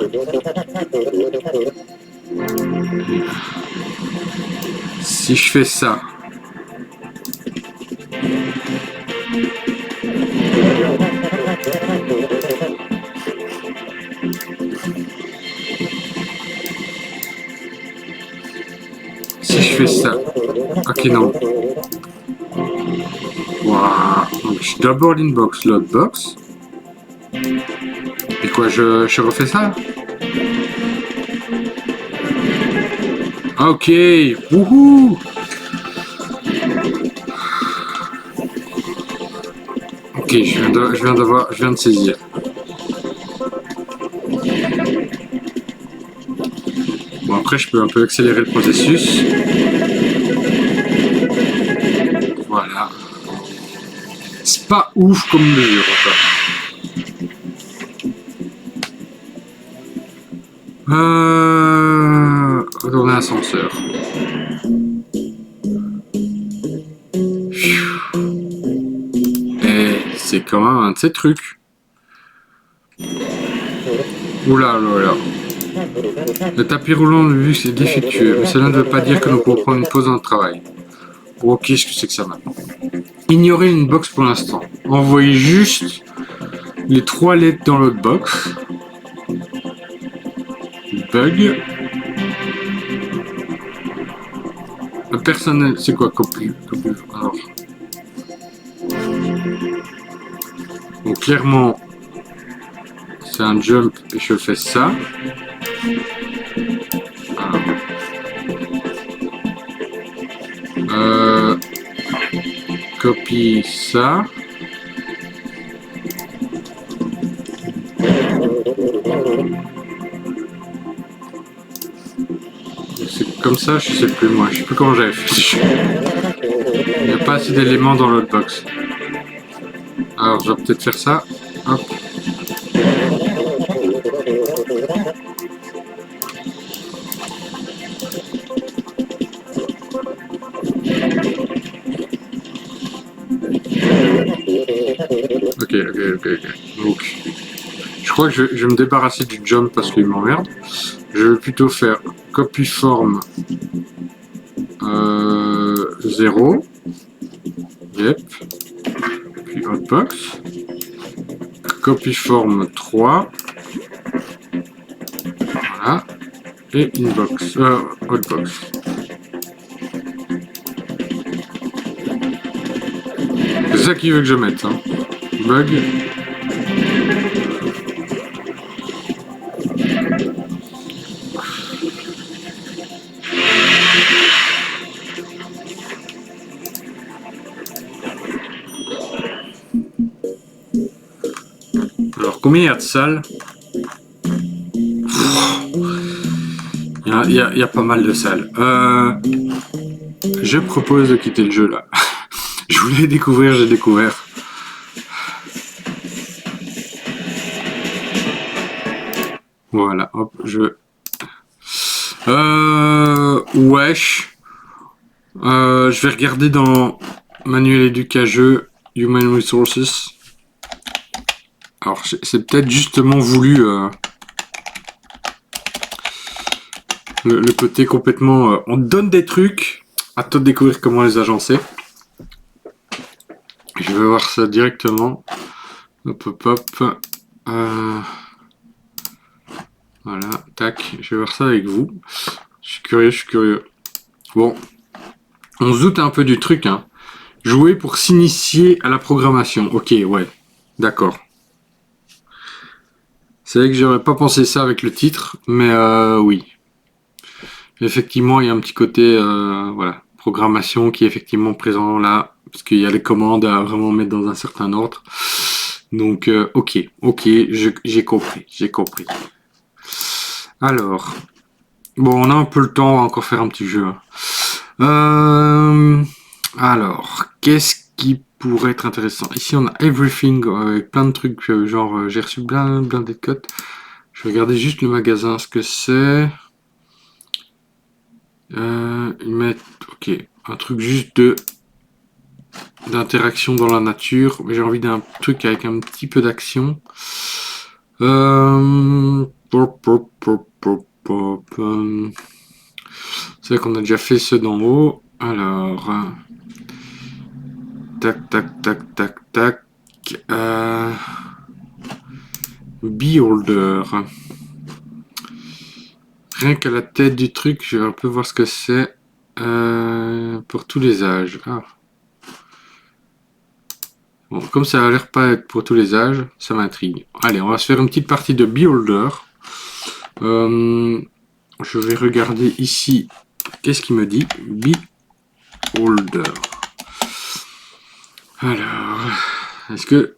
Si je fais ça. Si je fais ça. Ok, non. Waouh. Donc, d'abord l'inbox, l'outbox. Et quoi, je refais ça? Ok. Wouhou. Ok, je viens de saisir. Bon, après, je peux un peu accélérer le processus. Voilà. C'est pas ouf comme mesure, encore. Retourner ascenseur. Et c'est quand même un de ces trucs. Oula, là. Le tapis roulant de vue c'est défectueux, mais cela ne veut pas dire que nous pouvons prendre une pause dans le travail. Bon, ok, qu'est-ce que c'est que ça maintenant? Ignorez une box pour l'instant. Envoyez juste les 3 lettres dans l'autre box. Bug. Le personnel, c'est quoi copie? Alors. Donc clairement, c'est un jump et je fais ça. Copie ça. C'est comme ça, je sais plus moi, je sais plus comment j'avais fait. Il n'y a pas assez d'éléments dans l'autre box. Alors je vais peut-être faire ça. Hop. Ok. Donc, je crois que je vais me débarrasser du jump parce qu'il m'emmerde. Je vais plutôt faire copy form 0. Yep. Puis outbox. Copy form 3. Voilà. Et inbox. Outbox. C'est ça qu'il veut que je mette. Hein. Bug. Alors, combien il y a de salles? Il y a pas mal de salles. Je propose de quitter le jeu là. Je voulais découvrir, j'ai découvert. Voilà, hop, wesh. Je vais regarder dans manuel éducageux, Human Resources. Alors, c'est peut-être justement voulu le côté complètement... on te donne des trucs, à toi de découvrir comment les agencer. Je vais voir ça directement. Hop, hop, hop. Voilà, tac, je vais voir ça avec vous. Je suis curieux. Bon, on se doute un peu du truc, hein. Jouer pour s'initier à la programmation. Ok, ouais, d'accord. C'est vrai que j'aurais pas pensé ça avec le titre, mais oui. Effectivement, il y a un petit côté, voilà, programmation qui est effectivement présent là, parce qu'il y a les commandes à vraiment mettre dans un certain ordre. Donc, ok, j'ai compris. Alors, bon, on a un peu le temps, on va encore faire un petit jeu. Alors, qu'est-ce qui pourrait être intéressant? Ici, on a Everything avec plein de trucs, genre, j'ai reçu plein de codes. Je vais regarder juste le magasin, ce que c'est. Ils mettent, ok, un truc juste d'interaction dans la nature, mais j'ai envie d'un truc avec un petit peu d'action. C'est vrai qu'on a déjà fait ceux d'en haut. Alors, tac. Beholder. Rien qu'à la tête du truc, je vais un peu voir ce que c'est. Pour tous les âges. Ah. Bon, comme ça a l'air pas être pour tous les âges, ça m'intrigue. Allez, on va se faire une petite partie de Beholder. Je vais regarder ici. Qu'est-ce qu'il me dit? Beholder. Alors, est-ce que...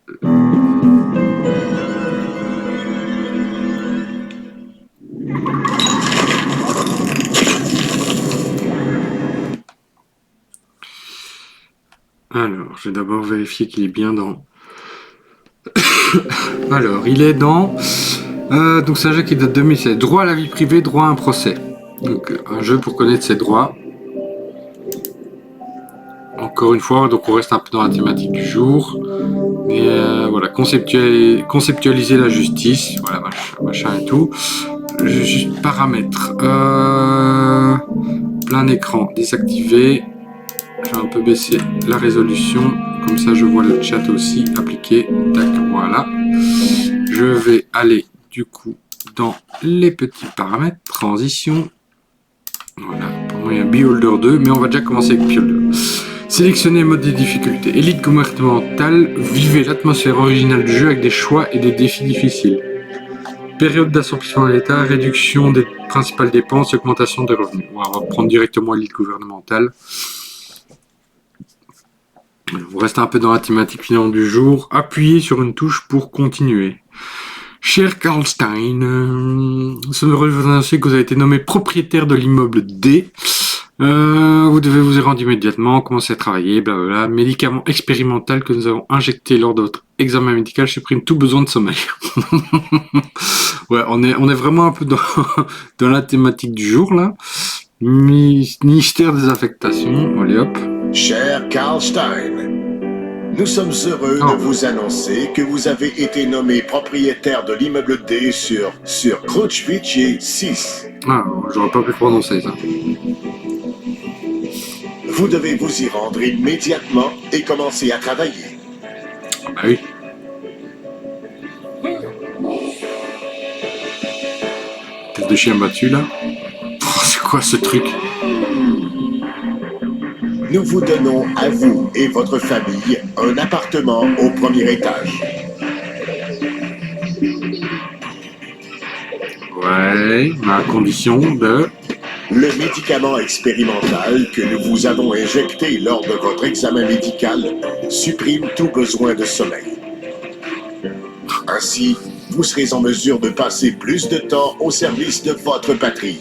Alors, je vais d'abord vérifier qu'il est bien dans... Alors, il est dans... donc c'est un jeu qui date de 2016. Droit à la vie privée, droit à un procès. Donc un jeu pour connaître ses droits. Encore une fois, donc on reste un peu dans la thématique du jour. Et voilà, conceptualiser la justice. Voilà, machin et tout. Juste paramètres. Plein écran, désactivé. Je vais un peu baisser la résolution. Comme ça, je vois le chat aussi appliqué. Tac, voilà. Je vais aller du coup dans les petits paramètres. Transition. Voilà. Pour moi, il y a Beholder 2, mais on va déjà commencer avec Beholder. Sélectionnez mode de difficulté. Élite comportementale. Vivez l'atmosphère originale du jeu avec des choix et des défis difficiles. Période d'assouplissement de l'État. Réduction des principales dépenses. Augmentation des revenus. On va prendre directement élite gouvernementale. On reste un peu dans la thématique finale du jour. Appuyez sur une touche pour continuer. Cher Karlstein, ce heureux de vous annoncer que vous avez été nommé propriétaire de l'immeuble D. Vous devez vous y rendre immédiatement, commencer à travailler, blablabla. Médicament expérimental que nous avons injecté lors de votre examen médical supprime tout besoin de sommeil. Ouais, on est vraiment un peu dans la thématique du jour, là. Ministère des affectations, allez hop. Cher Karlstein, nous sommes heureux de vous annoncer que vous avez été nommé propriétaire de l'immeuble D sur Kruczwicie 6. Ah, j'aurais pas pu prononcer ça. Vous devez vous y rendre immédiatement et commencer à travailler. Bah oui. Tête de chien battu là. C'est quoi ce truc? Nous vous donnons à vous et votre famille un appartement au premier étage. Ouais, mais à condition de... Le médicament expérimental que nous vous avons injecté lors de votre examen médical supprime tout besoin de sommeil. Ainsi, vous serez en mesure de passer plus de temps au service de votre patrie.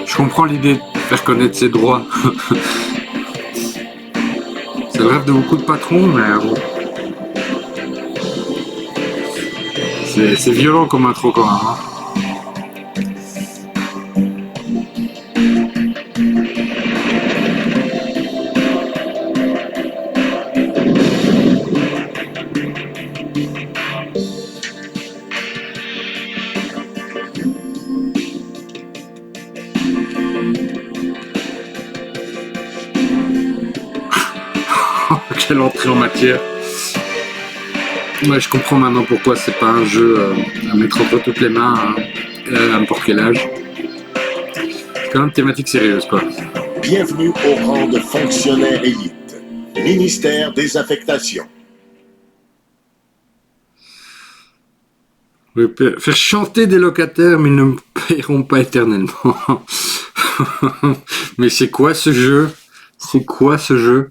Je comprends l'idée de faire connaître ses droits. le rêve de beaucoup de patrons, mais bon. C'est violent comme intro quand même. Hein. Quelle entrée en matière. Ouais, je comprends maintenant pourquoi c'est pas un jeu à mettre entre toutes les mains à n'importe quel âge. C'est quand même une thématique sérieuse, quoi. Bienvenue au rang de fonctionnaire élite. Ministère des Affectations. Oui, faire chanter des locataires, mais ils ne me paieront pas éternellement. Mais c'est quoi ce jeu? C'est quoi ce jeu?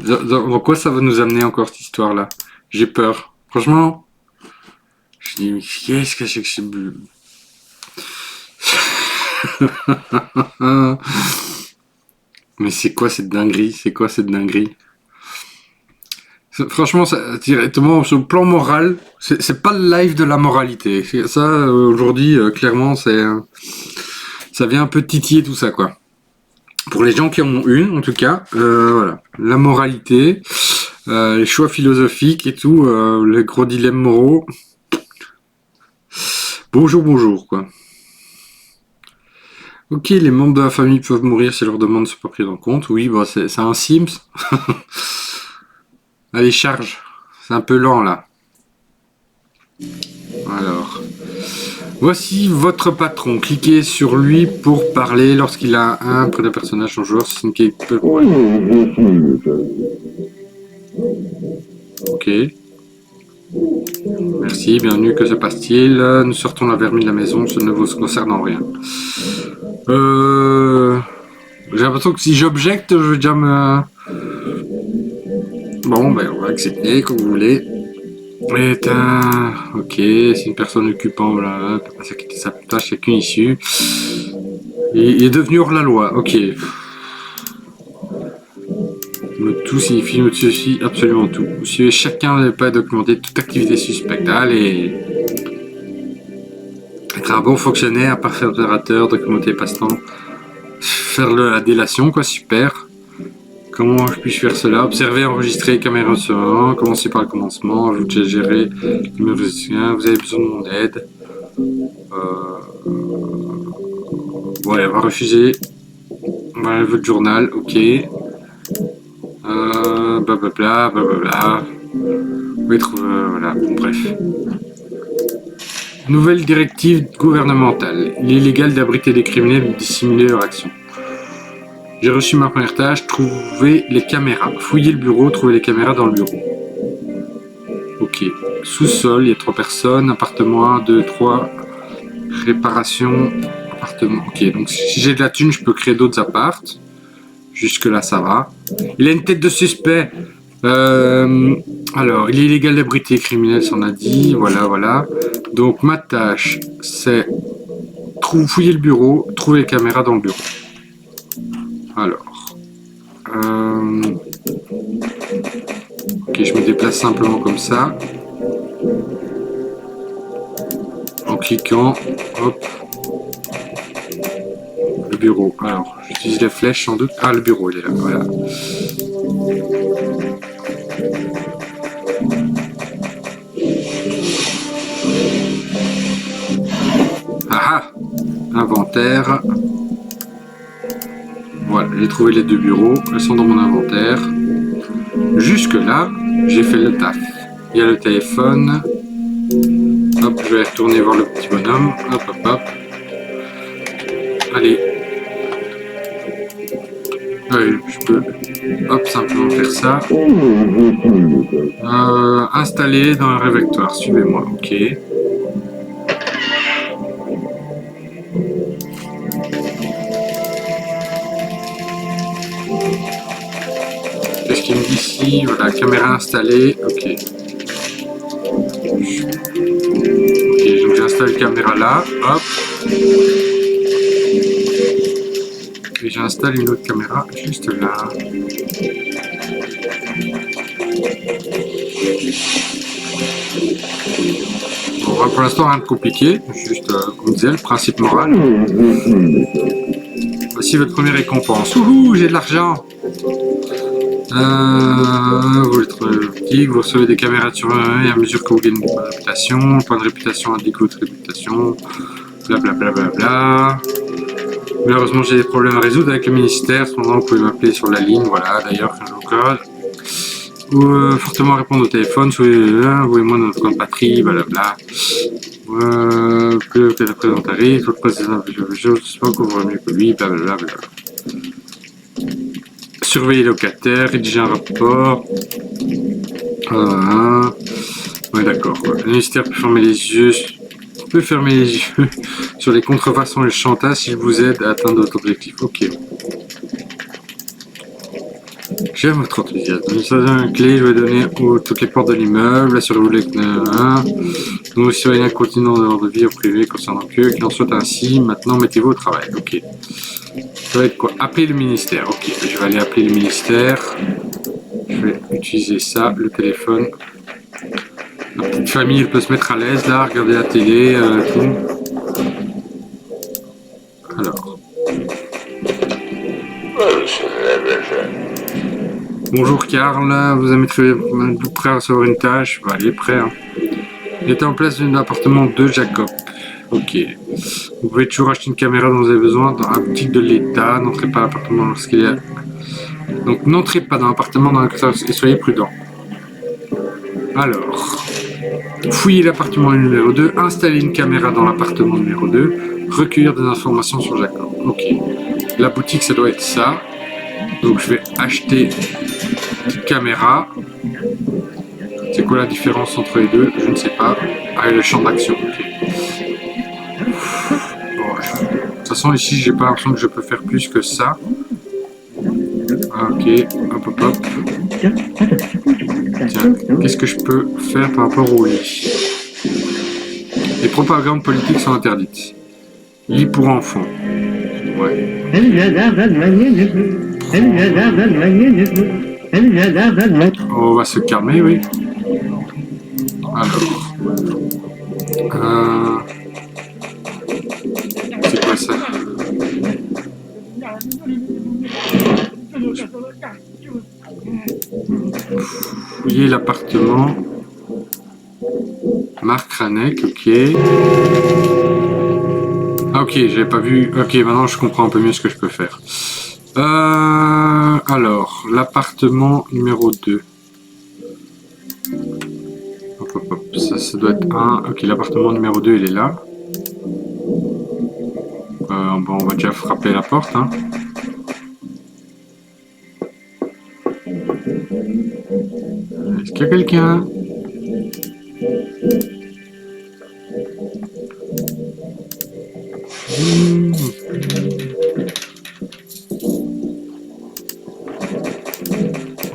Dans quoi ça va nous amener encore cette histoire-là? J'ai peur. Franchement, je dis, mais qu'est-ce que c'est que ce but? Mais c'est quoi cette dinguerie? C'est quoi cette dinguerie? Franchement, ça, directement, sur le plan moral, c'est pas le live de la moralité. Ça, aujourd'hui, clairement, ça vient un peu titiller tout ça, quoi. Pour les gens qui en ont une, en tout cas, voilà. La moralité, les choix philosophiques et tout, les gros dilemmes moraux. Bonjour, quoi. Ok, les membres de la famille peuvent mourir si leurs demandes ne sont pas prises en compte. Oui, bah c'est un Sims. Allez, charge. C'est un peu lent, là. Alors... Voici votre patron. Cliquez sur lui pour parler lorsqu'il a un près de personnage en joueur. C'est une peut... Ok. Merci, bienvenue, que se passe-t-il? Nous sortons la vermine de la maison, ça ne vous concerne en rien. J'ai l'impression que si j'objecte, je vais déjà me... Bon, ben on va accepter, comme vous voulez. Ok, c'est une personne occupant, voilà, peut pas s'acquitter sa tâche, il n'y a qu'une issue. Il est devenu hors la loi, ok. Tout signifie, me suffit absolument tout. Vous suivez chacun n'est pas documenté toute activité suspecte. Allez. Être un bon fonctionnaire, un parfait opérateur, documenter passe-temps. Faire la délation, quoi, super. Comment puis-je faire cela? Observer, enregistrer, caméra sur un, commencer par le commencement, ajouter, gérer, numéro de soutien, vous avez besoin de mon aide. Ouais, on va refuser. Voilà, votre journal, ok. Blablabla. Vous pouvez trouver, voilà, bon, bref. Nouvelle directive gouvernementale. Il est illégal d'abriter des criminels ou de dissimuler leur action. J'ai reçu ma première tâche, trouver les caméras. Fouiller le bureau, trouver les caméras dans le bureau. Ok. Sous-sol, il y a 3 personnes. Appartement 1, 2, 3. Réparation. Appartement. Ok, donc si j'ai de la thune, je peux créer d'autres appartes. Jusque-là, ça va. Il a une tête de suspect. Alors, il est illégal d'abriter les criminels, ça on a dit. Voilà. Donc, ma tâche, c'est fouiller le bureau, trouver les caméras dans le bureau. Alors, ok, je me déplace simplement comme ça, en cliquant, hop, le bureau. Alors, j'utilise la flèche sans doute. Ah, le bureau, il est là, voilà. Ah, inventaire. Voilà, j'ai trouvé les 2 bureaux, elles sont dans mon inventaire. Jusque là, j'ai fait le taf. Il y a le téléphone. Hop, je vais retourner voir le petit bonhomme. Hop. Allez. Allez, je peux, hop, simplement faire ça. Installer dans un réfectoire, suivez-moi, ok. Qu'est-ce qu'il me dit ici? Voilà, caméra installée, ok. Ok, donc j'installe la caméra là, hop. Et j'installe une autre caméra juste là. Bon, pour l'instant, rien de compliqué. Juste, comme disait, le principe moral. Voici votre première récompense. Ouhou, j'ai de l'argent. Vous êtes boutique, vous recevez des caméras de surveillance à mesure que vous gagnez de réputation. Le point de réputation indique votre réputation. Blablabla. Bla, bla, bla. Malheureusement, j'ai des problèmes à résoudre avec le ministère. Cependant, vous pouvez m'appeler sur la ligne. Voilà, d'ailleurs, quand je vous code. Ou fortement répondre au téléphone. Envoyez-moi notre compte patrie. Blablabla. Plus que la présente tarif. Votre président, je ne sais pas qu'on voit mieux que lui. Blablabla. Surveiller les locataires, rédiger un rapport. Ouais, d'accord. Le ministère peut fermer les yeux. Sur les contrefaçons et le chantage s'il vous aide à atteindre votre objectif. Ok. J'aime votre enthousiasme. Une clé, je vais donner toutes les portes de l'immeuble. Assurez-vous que nous surveillons un continent de l'ordre de vie au privé concernant que qu'il en soit ainsi. Maintenant, mettez-vous au travail. Ok. Ça va être quoi? Appeler le ministère. Ok. Je vais aller appeler le ministère. Je vais utiliser ça, le téléphone. La petite famille, elle peut se mettre à l'aise là, regarder la télé, tout. Alors. Bonjour Karl, vous avez trouvé prêt à recevoir une tâche? Bah, il est prêt. Hein. Il était en place d'un appartement de Jacob. Ok. Vous pouvez toujours acheter une caméra dont vous avez besoin dans la boutique de l'État. N'entrez pas à l'appartement lorsqu'il y a. Donc n'entrez pas dans l'appartement dans lequel et soyez prudent. Alors. Fouiller l'appartement numéro 2, installer une caméra dans l'appartement numéro 2, recueillir des informations sur Jacob. Ok. La boutique, ça doit être ça. Donc je vais acheter une caméra. C'est quoi la différence entre les deux? Je ne sais pas. Ah, et le champ d'action. Ok. Bon, de toute façon, ici, j'ai pas l'impression que je peux faire plus que ça. Ok. Hop. Tiens, qu'est-ce que je peux faire par rapport au lit? Les propagandes politiques sont interdites. Lit pour enfants. Ouais. On va se calmer, oui. Alors. C'est quoi ça? Fouiller l'appartement. Marc Ranek, ok. Ah ok, j'avais pas vu. Ok, maintenant je comprends un peu mieux ce que je peux faire. Alors, l'appartement numéro 2. Hop. Ça doit être 1. Ok, l'appartement numéro 2, il est là. Bon, on va déjà frapper la porte. Hein. Est-ce qu'il y a quelqu'un?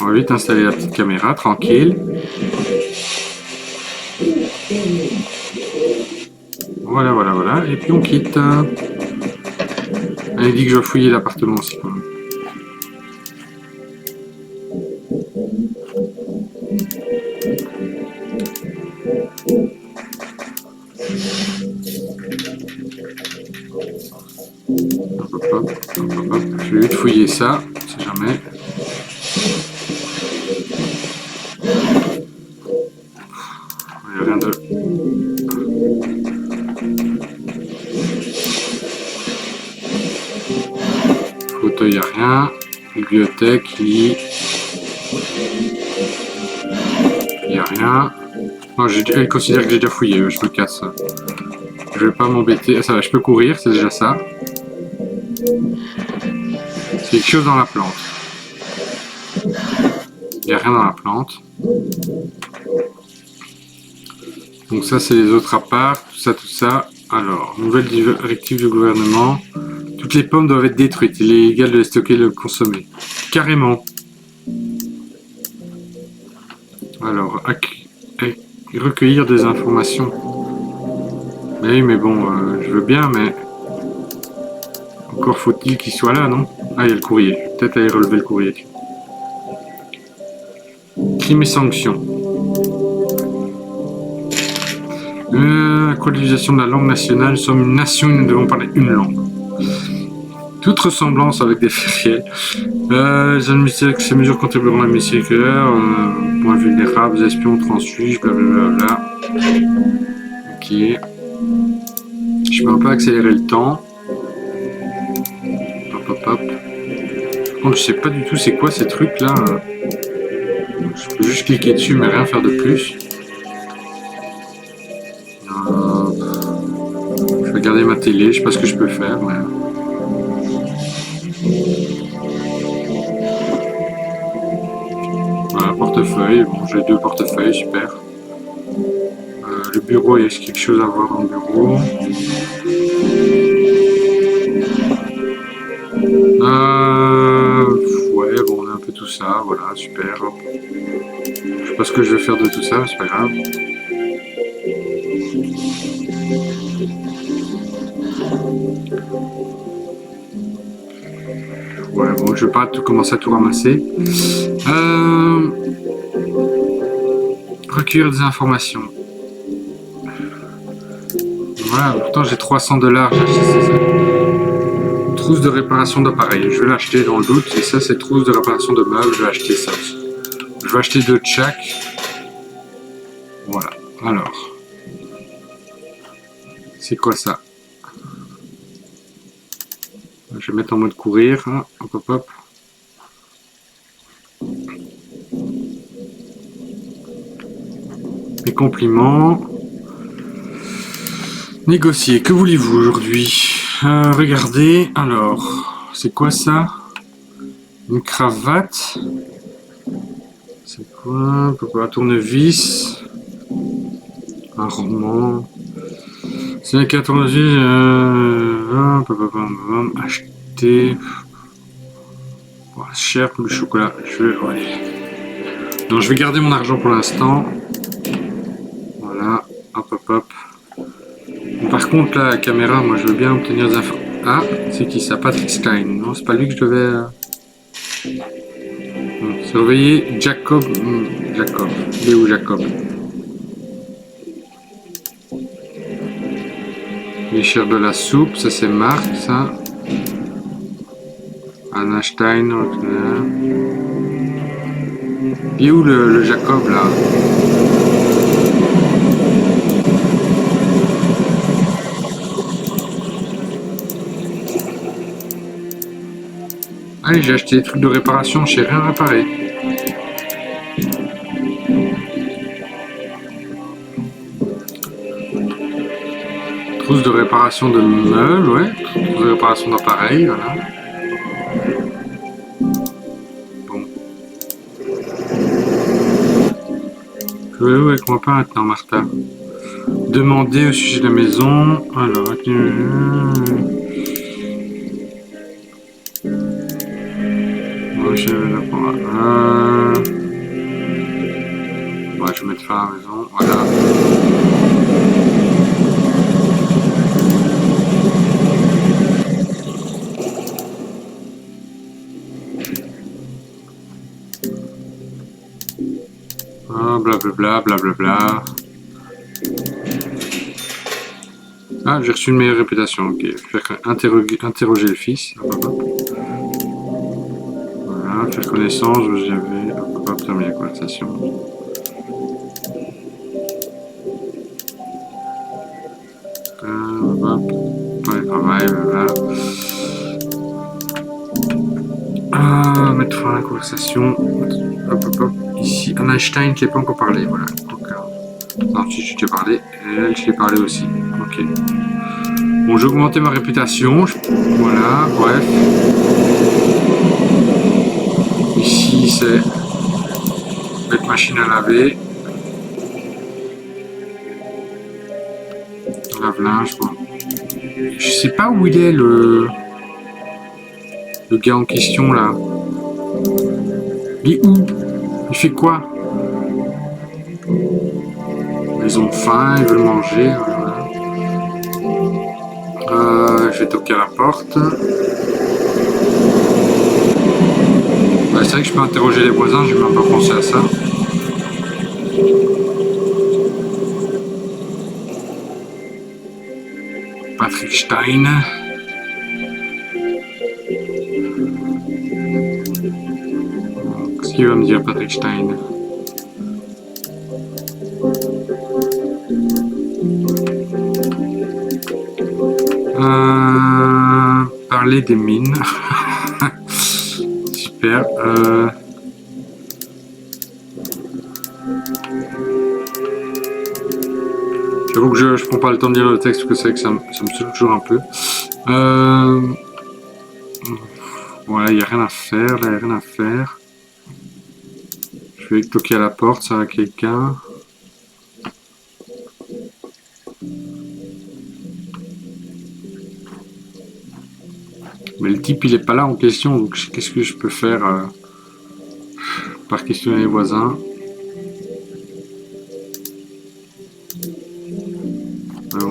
On va vite installer la petite caméra, tranquille. Voilà. Et puis on quitte. Elle dit que je vais fouiller l'appartement aussi quand même. Hop. Je vais vite fouiller ça, si jamais. Il n'y a rien de... Fauteuil, il n'y a rien. Bibliothèque, lit. Il n'y a rien. Non, elle considère que j'ai déjà fouillé, je me casse. Je vais pas m'embêter. Ça va, je peux courir, c'est déjà ça. C'est quelque chose dans la plante. Il n'y a rien dans la plante. Donc ça, c'est les autres apparts, tout ça. Alors, nouvelle directive du gouvernement. Toutes les pommes doivent être détruites. Il est illégal de les stocker et de les consommer. Carrément. Alors, recueillir des informations. Oui, mais bon, je veux bien, mais... Encore faut-il qu'il soit là, non? Ah, il y a le courrier. Peut-être aller relever le courrier. Crime et sanctions. la colonisation de la langue nationale, nous sommes une nation et nous devons parler une langue. Toute ressemblance avec des fériels. J'admets que ces mesures contribueront à la mission séculaire, points vulnérables, espions, transfuges, blablabla. Ok. Je peux un peu accélérer le temps. Hop, hop, hop. Par contre, je sais pas du tout c'est quoi ces trucs là. Je peux juste cliquer dessus mais rien faire de plus. Je vais garder ma télé, je sais pas ce que je peux faire. Mais... Voilà, portefeuille. Bon, j'ai 2 portefeuilles, super. Le bureau, il y a quelque chose à voir dans le bureau. Ouais, bon, on a un peu tout ça, voilà, super. Je sais pas ce que je vais faire de tout ça, mais c'est pas grave. Ouais, bon, je vais pas commencer à tout ramasser. Recueillir des informations. Voilà, pourtant j'ai $300, j'ai acheté ça. Trousse de réparation d'appareils. Je vais l'acheter dans le doute. Et ça, c'est trousse de réparation de meubles. Je vais acheter ça aussi. Je vais acheter 2 de chaque. Voilà. Alors. C'est quoi ça? Je vais mettre en mode courir. Hop, hop, hop. Mes compliments. Négocier. Que voulez-vous aujourd'hui? Regardez. Alors. C'est quoi ça? Une cravate. C'est quoi? Un tournevis. Un roman. C'est qu'un tournevis. Acheter. Oh, cher pour le chocolat. Ouais. Donc je vais garder mon argent pour l'instant. Voilà. Hop hop hop. Par contre la caméra, moi je veux bien obtenir des infos. Ah, c'est qui ça? Patrick Stein. Non, c'est pas lui que je devais. Surveiller Jacob. Jacob. Il est où Jacob? L'échelle de la soupe, ça c'est Marc, ça. Anna Stein. Il est où le Jacob là? Allez, j'ai acheté des trucs de réparation, je sais rien réparer. Trousse de réparation de meubles, ouais. Trousse de réparation d'appareils, voilà. Bon. Je vais où avec moi pas maintenant, Martha? Demander au sujet de la maison. Alors, je vais mettre fin à la maison, voilà. Blablabla, blablabla. Ah, j'ai reçu une meilleure réputation, ok. Je vais interroger le fils. Voilà, faire connaissance, j'avais. Hop, hop, terminer la conversation. Hop, pas le travail, voilà. Mettre fin à la conversation. Hop, hop, hop. Ici, un Einstein qui n'est pas encore parlé, voilà. Donc, non, si tu as parlé, et elle, je l'ai parlé aussi. Ok. Bon, j'ai augmenté ma réputation. Voilà, bref. Ici, c'est mettre machine à laver. Lave-linge, bon. Je sais pas où il est le gars en question là. Il est où? Il fait quoi? Ils ont faim, ils veulent manger. Voilà. Je vais toquer à la porte. C'est vrai que je peux interroger les voisins, j'ai même pas pensé à ça. Patrick Stein. Qu'est-ce qu'il va me dire, Patrick Stein? Parler des mines. Super. J'avoue que je prends pas le temps de lire le texte, parce que c'est que ça me saoule toujours un peu. Voilà, il n'y a rien à faire, là, il n'y a rien à faire. Je vais toquer à la porte, ça va quelqu'un. Mais le type, il est pas là en question, donc qu'est-ce que je peux faire par questionner les voisins.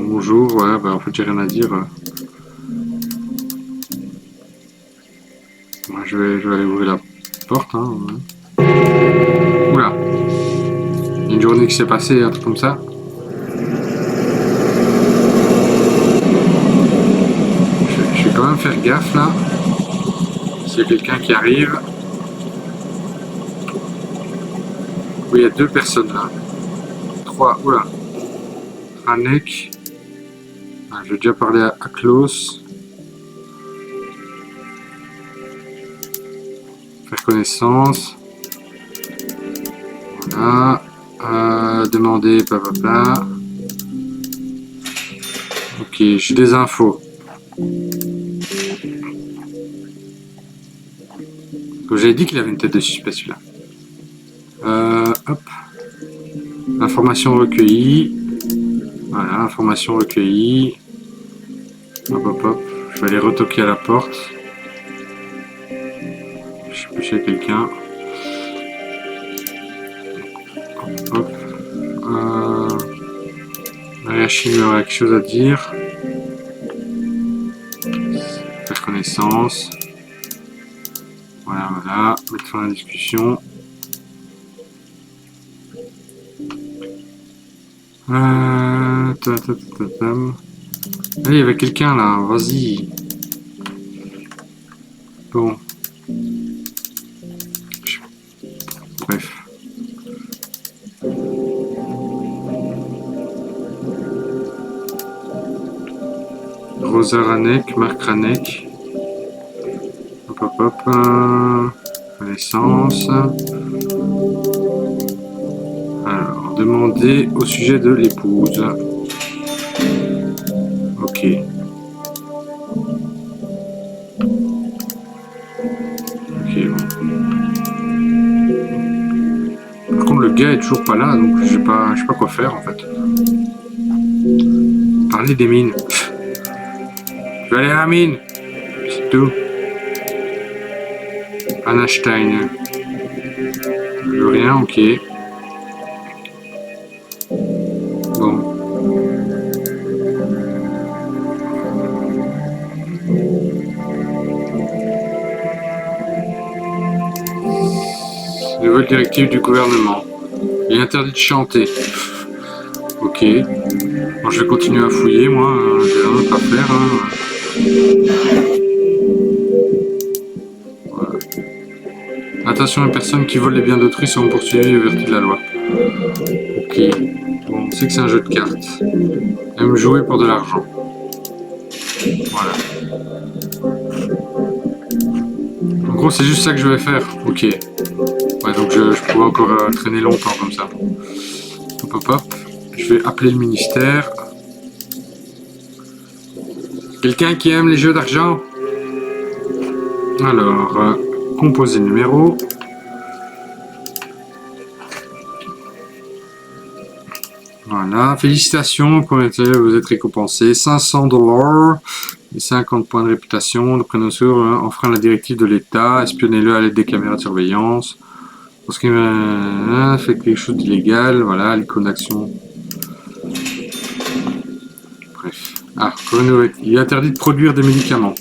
Bonjour, ouais, bah en fait j'ai rien à dire. Moi, je vais aller ouvrir la porte. Hein, ouais. Oula, une journée qui s'est passée, un truc comme ça. Je vais quand même faire gaffe là. S'il y a quelqu'un qui arrive. Oui, il y a 2 personnes là. 3, oula. Ranek. Ah, j'ai déjà parlé à Klaus. Faire connaissance. Voilà. Demander, blablabla. Ok, j'ai des infos. Comme j'avais dit qu'il avait une tête de suspect celui-là. Hop. Information recueillie. Voilà, information recueillie. Hop, hop, hop. Je vais aller retoquer à la porte. Je sais plus s'il y a quelqu'un. Hop, hop. Mariachim aurait quelque chose à dire. Faire connaissance. Voilà, voilà. Mettre fin à la discussion. Il y avait quelqu'un là, vas-y. Bon. Bref. Rosa Ranek, Marc Ranek. Hop hop hop. Connaissance. Alors, demander au sujet de l'épouse. Ok. Ok, bon. Par contre, le gars est toujours pas là, donc je sais pas quoi faire en fait. Parler des mines. Je vais aller à la mine. C'est tout. Anna Stein. Je veux rien, ok. Bon. Nouvelle directive du gouvernement. Il est interdit de chanter. Ok. Bon, je vais continuer à fouiller, moi. J'ai rien d'autre à faire. Hein. Voilà. Attention, les personnes qui volent les biens d'autrui sont poursuivies au vertu de la loi. Ok. Bon, on sait que c'est un jeu de cartes. Aime jouer pour de l'argent. Voilà. En gros, c'est juste ça que je vais faire. Ok. Ouais, donc je pourrais encore traîner longtemps comme ça. Hop, hop, hop. Je vais appeler le ministère. Quelqu'un qui aime les jeux d'argent? Alors, composer le numéro. Voilà, félicitations, vous êtes récompensé 500 $ et 50 points de réputation. D'après nos sources, enfreint la directive de l'État, espionnez-le à l'aide des caméras de surveillance. Parce qu'il fait quelque chose d'illégal, voilà, l'icône d'action. Bref. Ah, encore une nouvelle. Il est interdit de produire des médicaments.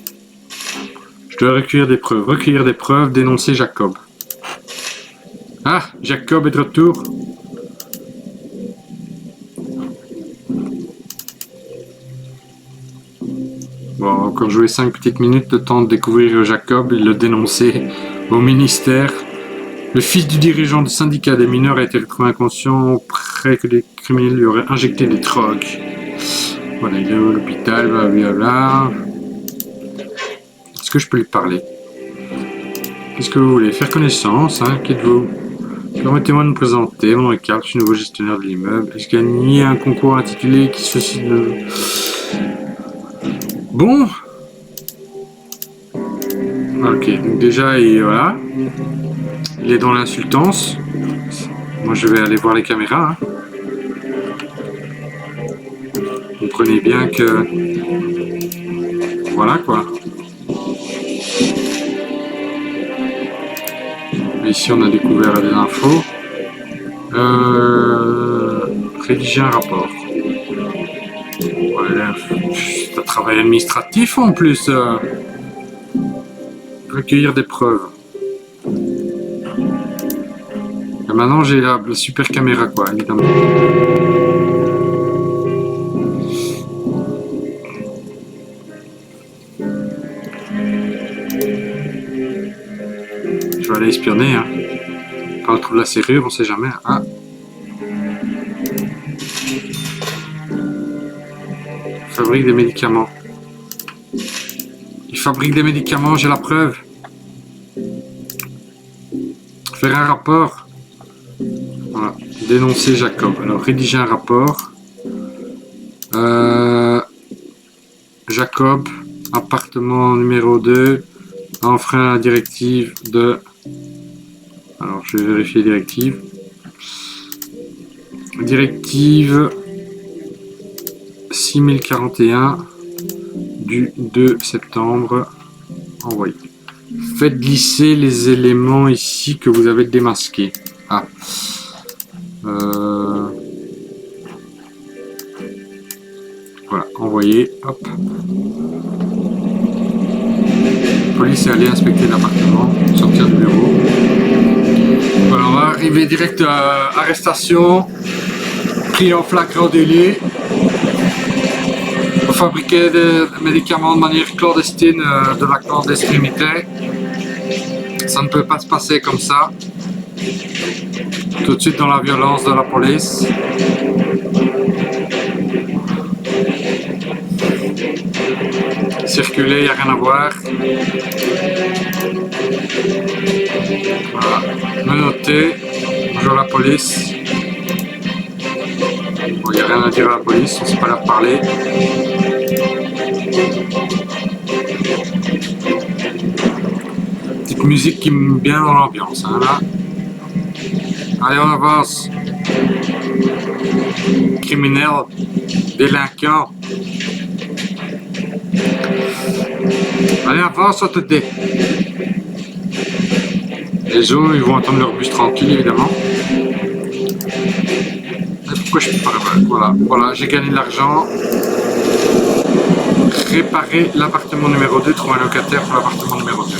Je dois recueillir des preuves, dénoncer Jacob. Ah, Jacob est de retour. encore joué 5 petites minutes, le temps de découvrir Jacob et le dénoncer au ministère. Le fils du dirigeant du syndicat des mineurs a été retrouvé inconscient après que des criminels lui auraient injecté des drogues. Voilà, il est à l'hôpital, blablabla. Est-ce que je peux lui parler? Qu'est-ce que vous voulez? Faire connaissance, hein? Qui êtes-vous? Permettez-moi de me présenter, mon nom est Carl, je suis nouveau gestionnaire de l'immeuble. J'ai gagné un concours intitulé qui se cite de... Bon. Ok, donc déjà, voilà. Il est dans l'insultance. Moi, je vais aller voir les caméras. Hein. Vous comprenez bien que... Voilà, quoi. Ici, on a découvert des infos. Rédiger un rapport. Voilà. C'est un travail administratif en plus. Recueillir des preuves. Et maintenant, j'ai la super caméra, quoi, évidemment. Je vais aller espionner, hein. Par le trou de la serrure, on sait jamais. Ah. Il fabrique des médicaments. Il fabrique des médicaments, j'ai la preuve. Faire un rapport. Voilà. Dénoncer Jacob. Alors, rédiger un rapport. Jacob, appartement numéro 2, a enfreint la directive de... Alors, je vais vérifier la directive. Directive 6041 du 2 septembre. Envoyé. Faites glisser les éléments ici que vous avez démasqués. Ah. Voilà, envoyé. Hop. Police est allée inspecter l'appartement, sortir du bureau. Voilà, on va arriver direct à arrestation, pris en flagrant délit. On fabriquait des médicaments de manière clandestine, de la clandestinité. Ça ne peut pas se passer comme ça. Tout de suite dans la violence de la police. Circuler, il n'y a rien à voir. Voilà. Menotté. Bonjour la police. Bon, il n'y a rien à dire à la police, on ne sait pas leur parler. Petite musique qui me met bien dans l'ambiance, hein, là. Allez, on avance. Criminel, délinquant. Allez, avance, on te dit. Les autres, ils vont attendre leur bus tranquille, évidemment. Et pourquoi je peux pas... Voilà, j'ai gagné de l'argent. Réparer l'appartement numéro 2, trouver un locataire pour l'appartement numéro 2.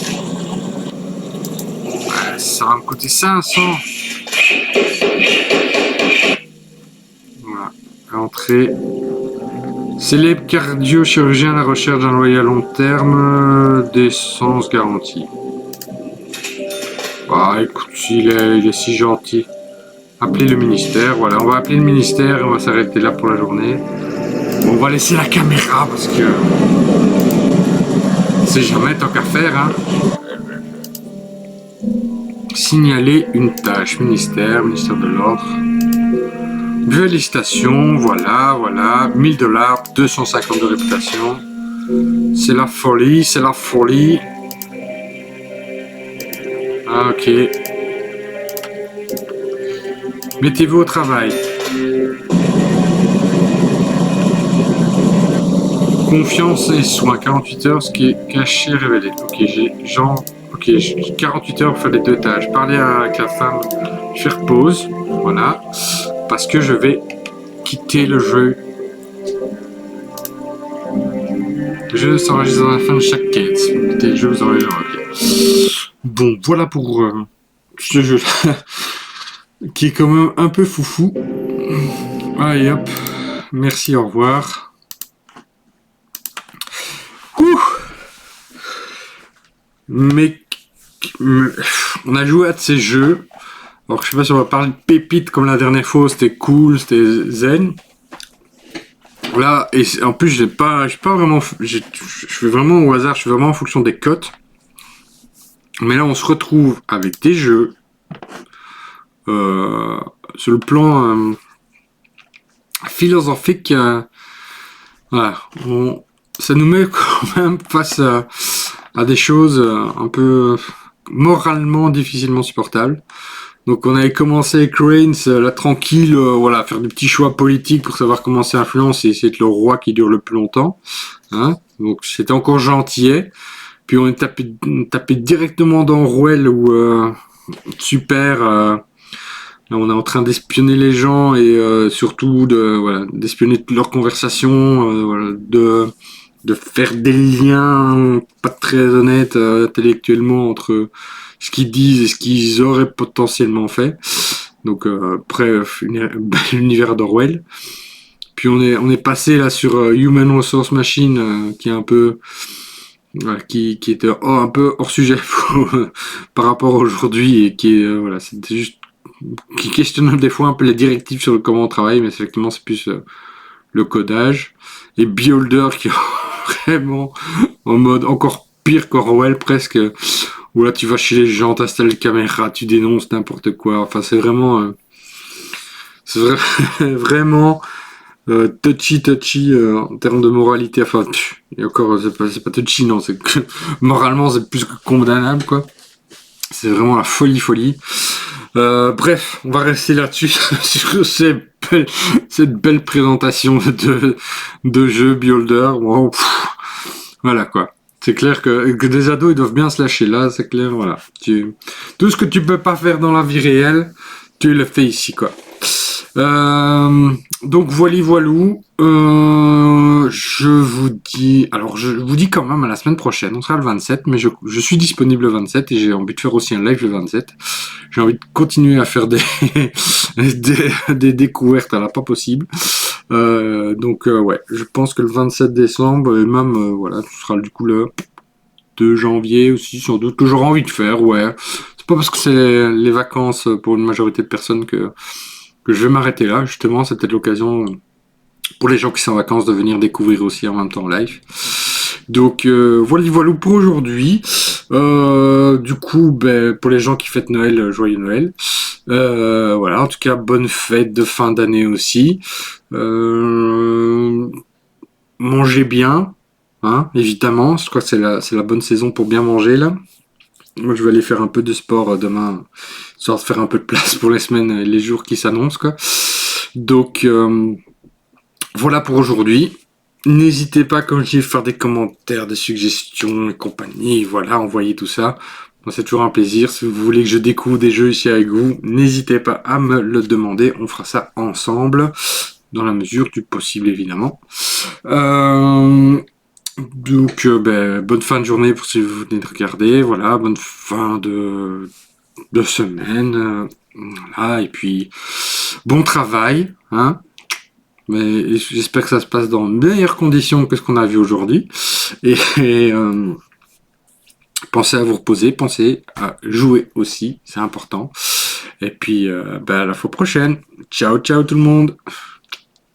Ouais, ça va me coûter 500. Voilà, entrée. Célèbre cardio-chirurgien à la recherche d'un loyer à long terme, d'essence garantie. Bah écoute, il est si gentil. Appelez le ministère, voilà, on va appeler le ministère et on va s'arrêter là pour la journée. On va laisser la caméra parce que c'est jamais tant qu'à faire, hein. Signaler une tâche, ministère de l'ordre. Félicitations, voilà, 1000 $, 250 de réputation. C'est la folie, c'est la folie. Ah, ok. Mettez-vous au travail. Confiance et soins, 48 heures, ce qui est caché, révélé. Ok, j'ai 48 heures pour faire les deux tâches. Parler avec la femme, faire pause, voilà. Parce que je vais quitter le jeu. Le jeu s'enregistre à la fin de chaque quête. Quitter le jeu, vous aurez... Bon, voilà pour ce jeu qui est quand même un peu foufou. Allez hop, merci, au revoir. Ouh. mais on a joué à de ces jeux. Alors je sais pas si on va parler de pépites comme la dernière fois, c'était cool, c'était zen. Là, et en plus j'ai pas vraiment, je fais vraiment au hasard, je fais vraiment en fonction des cotes. Mais là on se retrouve avec des jeux sur le plan philosophique. Voilà, ça nous met quand même face à des choses un peu moralement difficilement supportables. Donc on avait commencé avec Reigns, là tranquille, voilà, faire des petits choix politiques pour savoir comment ça influence et essayer d'être le roi qui dure le plus longtemps. Hein, donc c'était encore gentillet. Puis on est tapé directement dans Ruel où super. Là on est en train d'espionner les gens et surtout d'espionner toutes leurs conversations, de faire des liens pas très honnêtes intellectuellement entre ce qu'ils disent et ce qu'ils auraient potentiellement fait. Donc bref, l'univers d'Orwell. Puis on est passé là sur Human Resource Machine qui est un peu qui était un peu hors sujet par rapport à aujourd'hui et qui est voilà, c'était juste qui questionne des fois un peu les directives sur comment on travaille, mais effectivement c'est plus le codage. Et Beholder qui est vraiment en mode encore pire qu'Orwell presque, où là tu vas chez les gens, t'installes la caméra, tu dénonces n'importe quoi. Enfin c'est vraiment vraiment touchy en termes de moralité. Enfin et encore c'est pas touchy, non, c'est que moralement c'est plus que condamnable quoi. C'est vraiment la folie. Bref, on va rester là-dessus sur cette belle présentation de jeu Beholder. Wow, voilà quoi. C'est clair que des ados ils doivent bien se lâcher là, c'est clair, voilà. Tout ce que tu peux pas faire dans la vie réelle, tu le fais ici quoi. Donc voilou. Je vous dis quand même à la semaine prochaine. On sera le 27, mais je suis disponible le 27 et j'ai envie de faire aussi un live le 27. J'ai envie de continuer à faire des découvertes à la pas possible. Donc ouais, je pense que le 27 décembre et même voilà, ce sera du coup le 2 janvier aussi, sans doute que j'aurai envie de faire. Ouais, c'est pas parce que c'est les vacances pour une majorité de personnes que je vais m'arrêter là. Justement, c'est peut-être l'occasion pour les gens qui sont en vacances de venir découvrir aussi en même temps live. Donc voilà pour aujourd'hui. Du coup, pour les gens qui fêtent Noël, joyeux Noël. Voilà, en tout cas, bonne fête de fin d'année aussi. Mangez bien, hein, évidemment. Je crois que c'est la bonne saison pour bien manger là. Moi, je vais aller faire un peu de sport demain, histoire de faire un peu de place pour les semaines et les jours qui s'annoncent, quoi. Donc, voilà pour aujourd'hui. N'hésitez pas, comme je dis, à faire des commentaires, des suggestions et compagnie. Voilà, envoyez tout ça. Moi, c'est toujours un plaisir. Si vous voulez que je découvre des jeux ici avec vous, n'hésitez pas à me le demander. On fera ça ensemble, dans la mesure du possible, évidemment. Donc, bonne fin de journée pour si vous venez de regarder. Voilà, bonne fin de semaine. Voilà, et puis, bon travail, hein. Mais j'espère que ça se passe dans de meilleures conditions que ce qu'on a vu aujourd'hui. Et pensez à vous reposer, pensez à jouer aussi, c'est important. Et puis, à la fois prochaine. Ciao tout le monde.